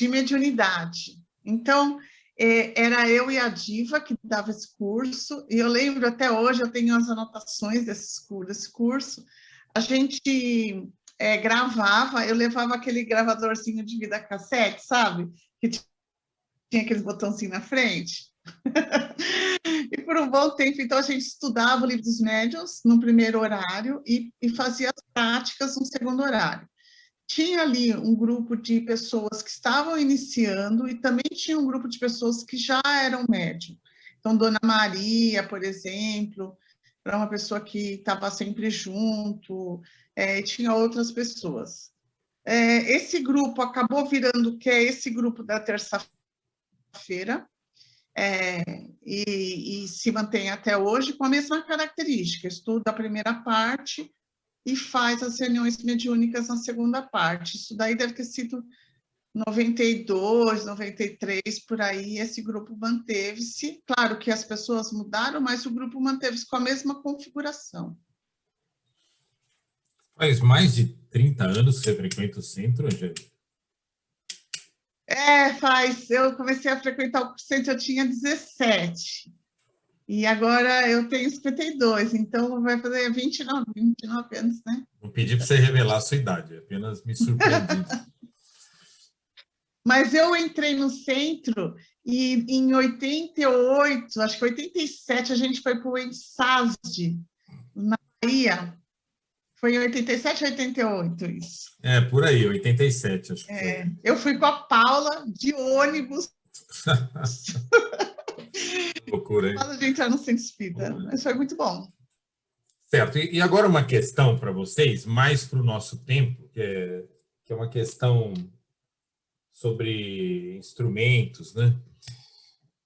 mediunidade. Então, Era eu e a Diva que dava esse curso, e eu lembro até hoje, eu tenho as anotações desse curso. A gente gravava, eu levava aquele gravadorzinho de vida cassete, sabe? Que tinha aqueles botãozinhos na frente. E por um bom tempo, então, a gente estudava o livro dos médiuns no primeiro horário e fazia as práticas no segundo horário. Tinha ali um grupo de pessoas que estavam iniciando e também tinha um grupo de pessoas que já eram médium. Então, Dona Maria, por exemplo, era uma pessoa que estava sempre junto, tinha outras pessoas. Esse grupo acabou virando o que é esse grupo da terça-feira, e se mantém até hoje com a mesma característica, estuda a primeira parte e faz as reuniões mediúnicas na segunda parte. Isso daí deve ter sido 92, 93, por aí, esse grupo manteve-se. Claro que as pessoas mudaram, mas o grupo manteve-se com a mesma configuração. Faz mais de 30 anos que você frequenta o centro, Angélica? Faz. Eu comecei a frequentar o centro, eu tinha 17. E agora eu tenho 52, então vai fazer 29 anos, né? Não pedi para você revelar a sua idade, apenas me surpreendi. Mas eu entrei no centro e em 88, acho que 87, a gente foi para o ENSASD, na Bahia. Foi em 87 ou 88 isso? Por aí, 87, acho que foi. Eu fui com a Paula de ônibus. Loucura, hein? Para de entrar no centro espírita. Mas foi muito bom. Certo. E agora uma questão para vocês, mais para o nosso tempo, que é uma questão sobre instrumentos, né?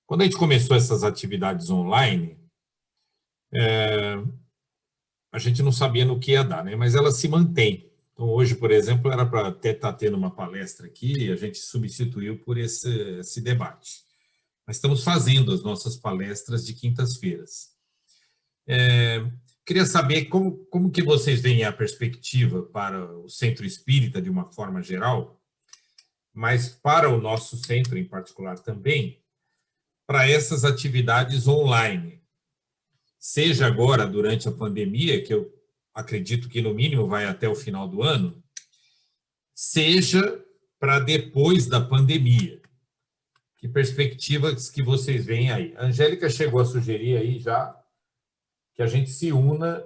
Quando a gente começou essas atividades online, a gente não sabia no que ia dar, né? Mas elas se mantêm. Então, hoje, por exemplo, era para até estar tendo uma palestra aqui, e a gente substituiu por esse debate. Mas estamos fazendo as nossas palestras de quintas-feiras. Queria saber como que vocês veem a perspectiva para o Centro Espírita, de uma forma geral, mas para o nosso centro em particular também, para essas atividades online. Seja agora, durante a pandemia, que eu acredito que no mínimo vai até o final do ano, seja para depois da pandemia. Que perspectivas que vocês veem aí? A Angélica chegou a sugerir aí já que a gente se una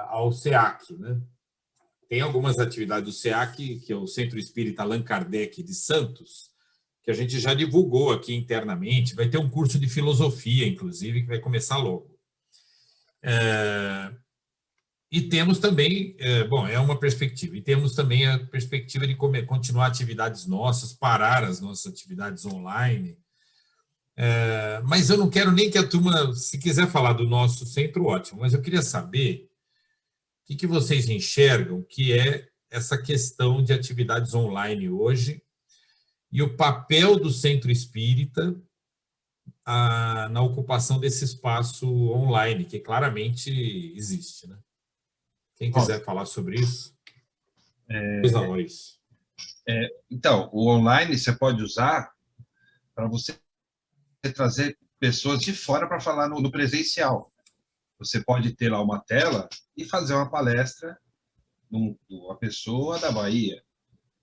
ao SEAC, né? Tem algumas atividades do SEAC, que é o Centro Espírita Allan Kardec de Santos, que a gente já divulgou aqui internamente. Vai ter um curso de filosofia, inclusive, que vai começar logo. E temos também, é uma perspectiva, e temos também a perspectiva de continuar atividades nossas, parar as nossas atividades online. Mas eu não quero nem que a turma, se quiser falar do nosso centro, ótimo, mas eu queria saber o que vocês enxergam que é essa questão de atividades online hoje e o papel do Centro Espírita na ocupação desse espaço online, que claramente existe, né? Quem quiser falar sobre isso, Então, o online você pode usar para você trazer pessoas de fora para falar no presencial. Você pode ter lá uma tela e fazer uma palestra de uma pessoa da Bahia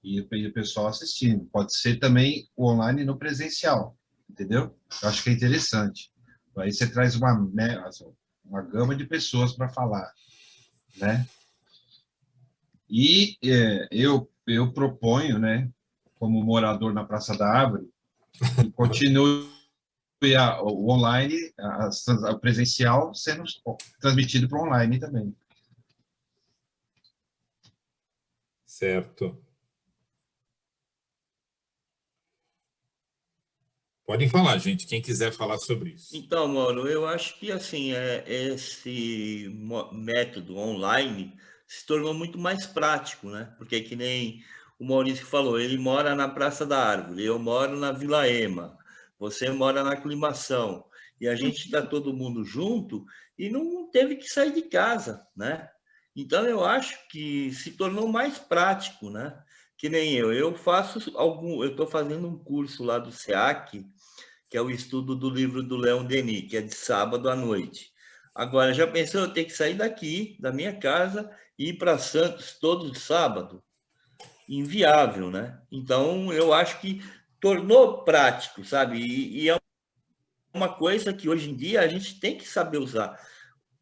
e o pessoal assistindo. Pode ser também o online no presencial, entendeu? Eu acho que é interessante. Aí você traz uma gama de pessoas para falar, né? E eu proponho, né, como morador na Praça da Árvore, que continue o online, o presencial, sendo transmitido para o online também. Certo. Podem falar, gente, quem quiser falar sobre isso. Então, Mauro, eu acho que assim, esse método online se tornou muito mais prático, né? Porque que nem o Maurício falou, ele mora na Praça da Árvore, eu moro na Vila Ema, você mora na Aclimação, e a gente está todo mundo junto e não teve que sair de casa, né? Então, eu acho que se tornou mais prático, né? Que nem eu faço eu estou fazendo um curso lá do SEAC, que é o estudo do livro do Leon Denis, que é de sábado à noite. Agora, já pensou eu ter que sair daqui, da minha casa, e ir para Santos todo sábado? Inviável, né? Então, eu acho que tornou prático, sabe? E é uma coisa que hoje em dia a gente tem que saber usar.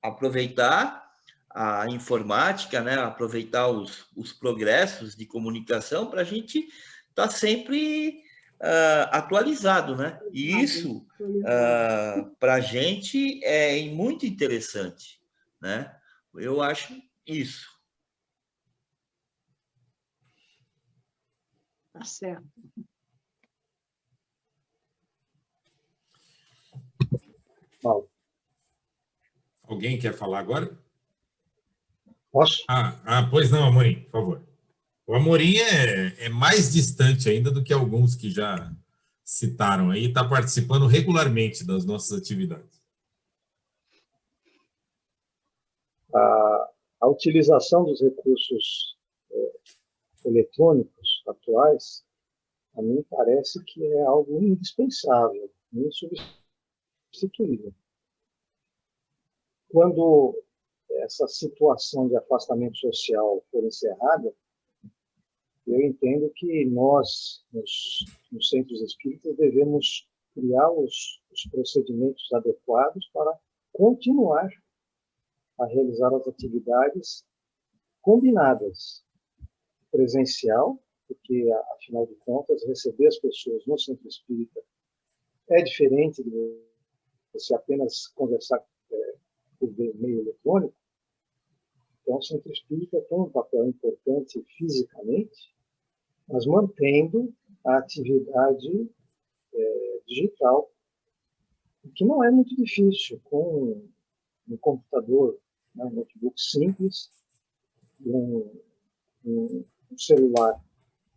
Aproveitar a informática, né? Aproveitar os progressos de comunicação para a gente estar sempre atualizado, né? E isso, para a gente, é muito interessante, né? Eu acho isso. Tá certo. Paulo, Alguém quer falar agora? posso? Pois não, Amorim, por favor. O Amorim é mais distante ainda do que alguns que já citaram aí, está participando regularmente das nossas atividades. A utilização dos recursos eletrônicos atuais, a mim parece que é algo indispensável, insubstituível. Quando essa situação de afastamento social for encerrada, eu entendo que nós, nos centros espíritas, devemos criar os procedimentos adequados para continuar a realizar as atividades combinadas, presencial, porque, afinal de contas, receber as pessoas no centro espírita é diferente de você apenas conversar por meio eletrônico. Então, o centro espírita tem um papel importante fisicamente, mas mantendo a atividade digital, que não é muito difícil, com um computador, né, um notebook simples, um celular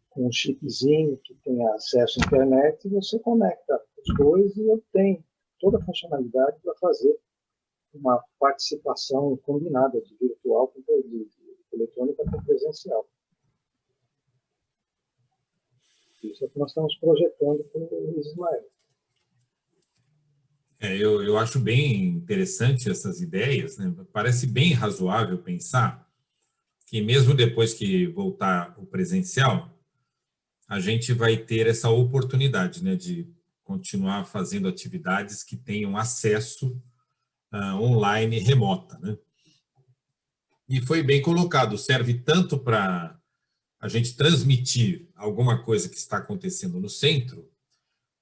com um chipzinho que tem acesso à internet, e você conecta os dois e obtém toda a funcionalidade para fazer uma participação combinada de virtual, de eletrônica com presencial. Isso é o que nós estamos projetando com o Luiz Ismael. Eu acho bem interessante essas ideias, né? Parece bem razoável pensar que mesmo depois que voltar o presencial, a gente vai ter essa oportunidade, né, de continuar fazendo atividades que tenham acesso online remota, né? E foi bem colocado, serve tanto para a gente transmitir alguma coisa que está acontecendo no centro,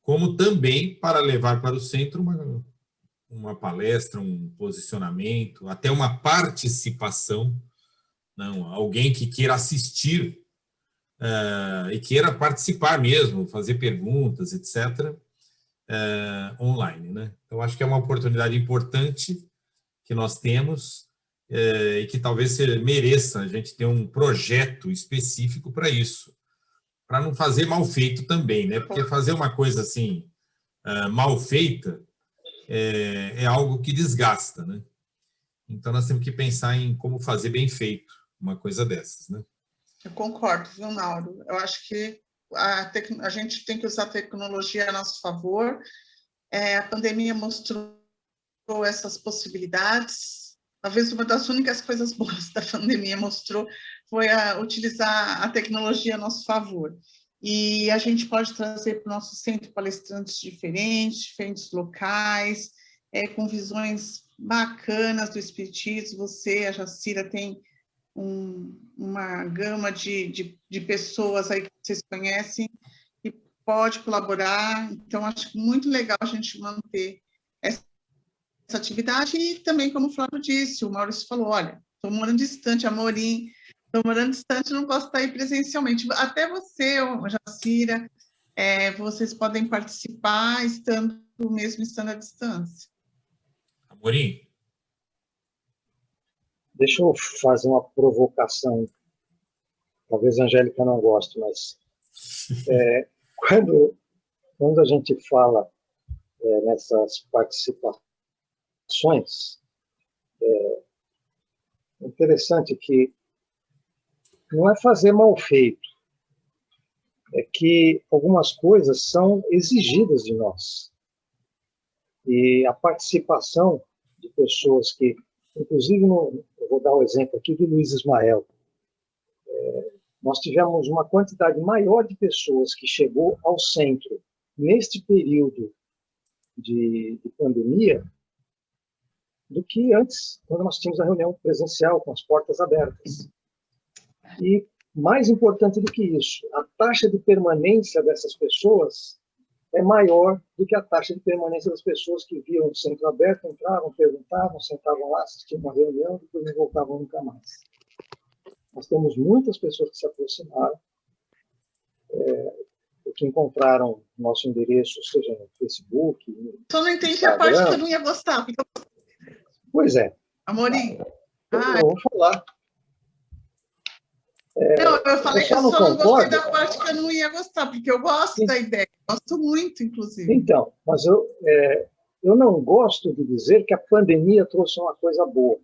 como também para levar para o centro uma palestra, um posicionamento, até uma participação, não, alguém que queira assistir e queira participar mesmo, fazer perguntas, etc., online, né? Então, acho que é uma oportunidade importante que nós temos e que talvez mereça a gente ter um projeto específico para isso, para não fazer mal feito também, né? Porque fazer uma coisa assim mal feita é algo que desgasta, né? Então nós temos que pensar em como fazer bem feito uma coisa dessas, né? Eu concordo, viu, Mauro? Eu acho que a gente tem que usar a tecnologia a nosso favor. A pandemia mostrou essas possibilidades. Talvez uma das únicas coisas boas da pandemia mostrou foi utilizar a tecnologia a nosso favor. E a gente pode trazer para o nosso centro palestrantes diferentes locais, com visões bacanas do espiritismo. Você, a Jacira, tem uma gama de pessoas aí que vocês conhecem que pode colaborar. Então, acho muito legal a gente manter essa atividade. E também, como o Flávio disse, o Maurício falou, olha, estou morando distante, Amorim, estou morando distante, não posso estar aí presencialmente. Até você, Jacira, vocês podem participar estando à distância. Amorim? Deixa eu fazer uma provocação. Talvez a Angélica não goste, mas quando a gente fala nessas participações, é interessante que não é fazer mal feito, é que algumas coisas são exigidas de nós. E a participação de pessoas que, inclusive, eu vou dar o exemplo aqui do Luiz Ismael, nós tivemos uma quantidade maior de pessoas que chegou ao centro neste período de pandemia do que antes, quando nós tínhamos a reunião presencial com as portas abertas. E, mais importante do que isso, a taxa de permanência dessas pessoas é maior do que a taxa de permanência das pessoas que viam o centro aberto, entravam, perguntavam, sentavam lá, assistiam uma reunião, depois não voltavam nunca mais. Nós temos muitas pessoas que se aproximaram, que encontraram nosso endereço, seja no Facebook, no Só não entendi Instagram. a parte que eu não ia gostar. Pois é. Amorim. Eu vou falar. Eu falei que eu não só não gostei concordo. da parte que eu não ia gostar, porque eu gosto da ideia, gosto muito, inclusive. Então, mas eu não gosto de dizer que a pandemia trouxe uma coisa boa.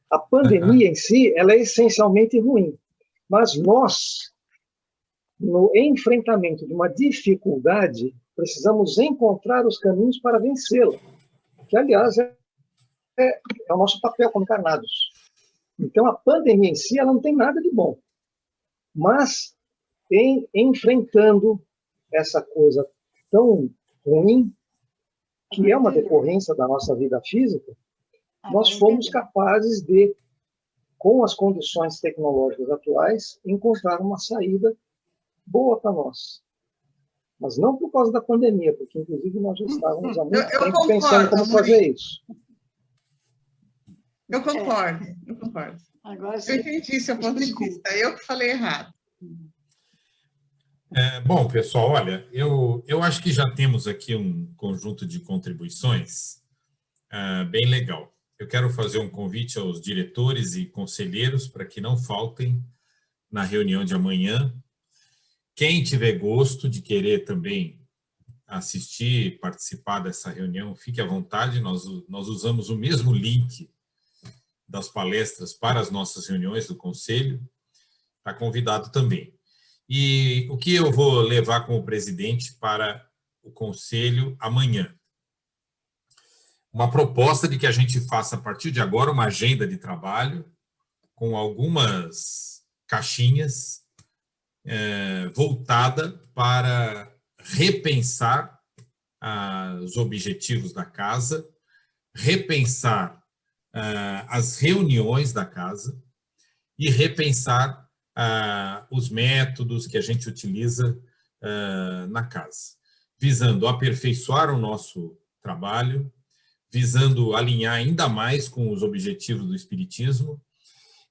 A pandemia em si, ela é essencialmente ruim. Mas nós, no enfrentamento de uma dificuldade, precisamos encontrar os caminhos para vencê-la. Que, aliás, é o nosso papel como encarnados. Então, a pandemia em si, ela não tem nada de bom. Mas, enfrentando essa coisa tão ruim, que é uma decorrência da nossa vida física, nós fomos capazes de, com as condições tecnológicas atuais, encontrar uma saída boa para nós. Mas não por causa da pandemia, porque, inclusive, nós já estávamos há muito tempo pensando como fazer isso. Eu concordo. Agora Eu entendi seu ponto de vista, eu que falei errado. Bom, pessoal, olha, eu acho que já temos aqui um conjunto de contribuições bem legal. Eu quero fazer um convite aos diretores e conselheiros para que não faltem na reunião de amanhã. Quem tiver gosto de querer também assistir, participar dessa reunião, fique à vontade. Nós usamos o mesmo link das palestras para as nossas reuniões do Conselho. Está convidado também. E o que eu vou levar como presidente para o Conselho amanhã? Uma proposta de que a gente faça, a partir de agora, uma agenda de trabalho com algumas caixinhas voltada para repensar os objetivos da casa, repensar as reuniões da casa e repensar os métodos que a gente utiliza na casa, visando aperfeiçoar o nosso trabalho, visando alinhar ainda mais com os objetivos do Espiritismo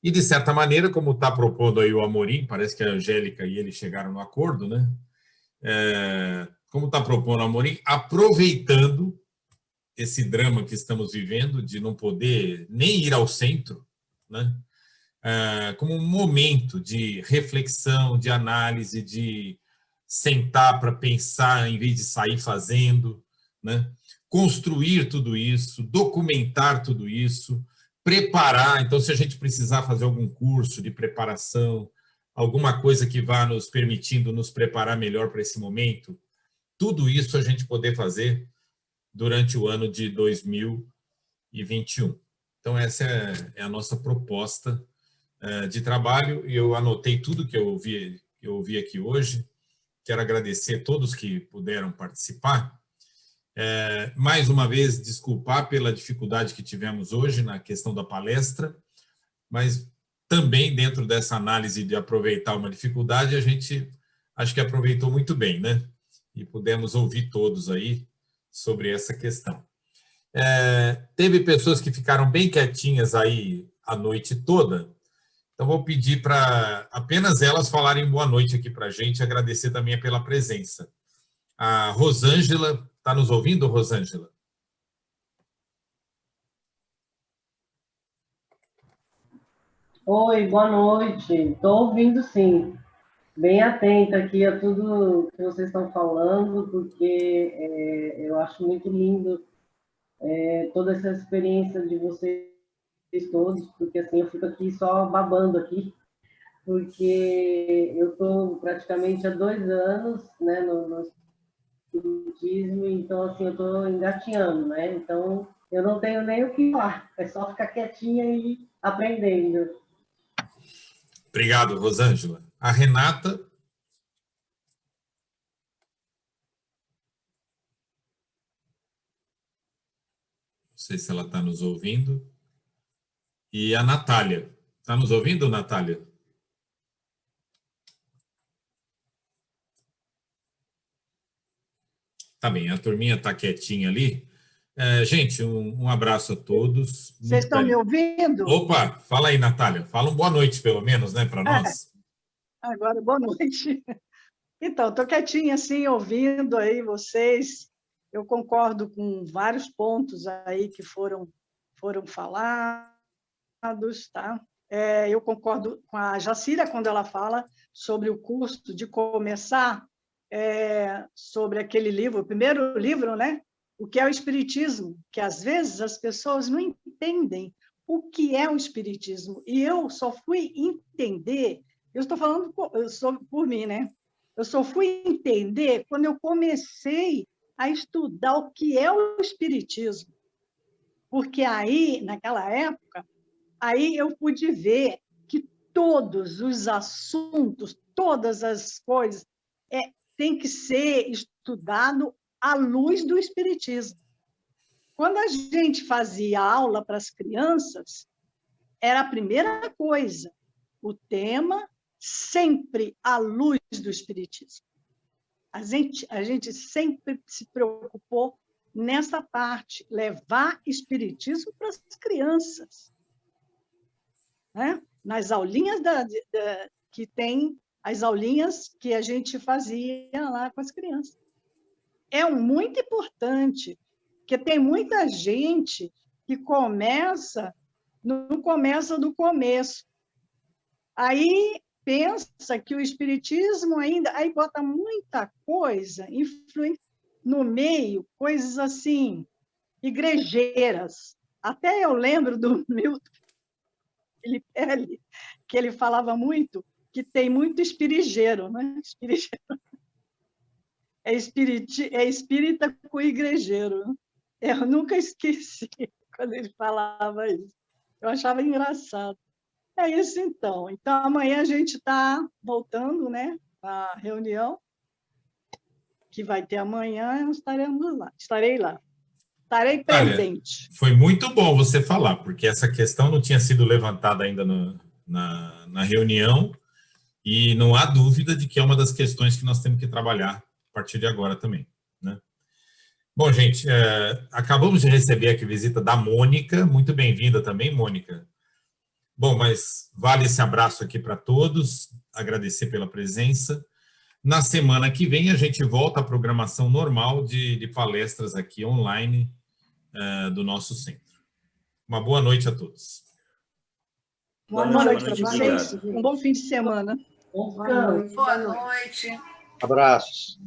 e, de certa maneira, como está propondo aí o Amorim, parece que a Angélica e ele chegaram no acordo, né? Como está propondo o Amorim, aproveitando esse drama que estamos vivendo de não poder nem ir ao centro, né? Como um momento de reflexão, de análise, de sentar para pensar em vez de sair fazendo, né? Construir tudo isso, documentar tudo isso, preparar. Então, se a gente precisar fazer algum curso de preparação, alguma coisa que vá nos permitindo nos preparar melhor para esse momento, tudo isso a gente poder fazer durante o ano de 2021. Então, essa é a nossa proposta de trabalho, e eu anotei tudo que eu ouvi aqui hoje. Quero agradecer a todos que puderam participar. Mais uma vez, desculpar pela dificuldade que tivemos hoje na questão da palestra, mas também dentro dessa análise de aproveitar uma dificuldade, a gente acho que aproveitou muito bem, né? E pudemos ouvir todos aí sobre essa questão. Teve pessoas que ficaram bem quietinhas aí a noite toda, então vou pedir para apenas elas falarem boa noite aqui para a gente, agradecer também pela presença. A Rosângela, está nos ouvindo, Rosângela? Oi, boa noite. Estou ouvindo, sim. Bem atenta aqui a tudo que vocês estão falando, porque eu acho muito lindo toda essa experiência de vocês todos, porque assim eu fico aqui só babando aqui, porque eu estou praticamente há 2 anos, né, no espiritismo, então, assim, eu estou engatinhando, né? Então, eu não tenho nem o que falar, é só ficar quietinha e aprendendo. Obrigado, Rosângela. A Renata. Não sei se ela está nos ouvindo. E a Natália. Está nos ouvindo, Natália? Tá bem, a turminha está quietinha ali. Gente, um abraço a todos. Vocês estão me ouvindo? Opa, fala aí, Natália. Fala boa noite, pelo menos, né, para nós. Agora, boa noite. Então, estou quietinha, assim, ouvindo aí vocês. Eu concordo com vários pontos aí que foram falados, tá? Eu concordo com a Jacira quando ela fala sobre o custo de começar sobre aquele livro, o primeiro livro, né? O que é o Espiritismo, que às vezes as pessoas não entendem o que é o Espiritismo. E eu só fui entender, eu estou falando por mim, né? Eu só fui entender quando eu comecei a estudar o que é o Espiritismo. Porque aí, naquela época, aí eu pude ver que todos os assuntos, todas as coisas, tem que ser estudado à luz do Espiritismo. Quando a gente fazia aula para as crianças, era a primeira coisa, o tema sempre à luz do Espiritismo. A gente sempre se preocupou nessa parte, levar Espiritismo para as crianças. Né? Nas aulinhas que tem, as aulinhas que a gente fazia lá com as crianças. É muito importante, porque tem muita gente que não começa do começo. Aí pensa que o Espiritismo ainda... Aí bota muita coisa, influi no meio, coisas assim, igrejeiras. Até eu lembro do Milton Filipe, que ele falava muito que tem muito espirigeiro, né? É espírita com igrejeiro. Eu nunca esqueci quando ele falava isso. Eu achava engraçado. É isso, então. Então, amanhã a gente está voltando, né? A reunião que vai ter amanhã, estaremos lá. Estarei lá. Estarei presente. Olha, foi muito bom você falar, porque essa questão não tinha sido levantada ainda na reunião, e não há dúvida de que é uma das questões que nós temos que trabalhar a partir de agora também, né? Bom, gente, acabamos de receber aqui a visita da Mônica. Muito bem-vinda também, Mônica. Bom, mas vale esse abraço aqui para todos, agradecer pela presença. Na semana que vem, a gente volta à programação normal de palestras aqui online do nosso centro. Uma boa noite a todos. Boa noite para vocês. Um bom fim de semana. Boa noite. Abraços.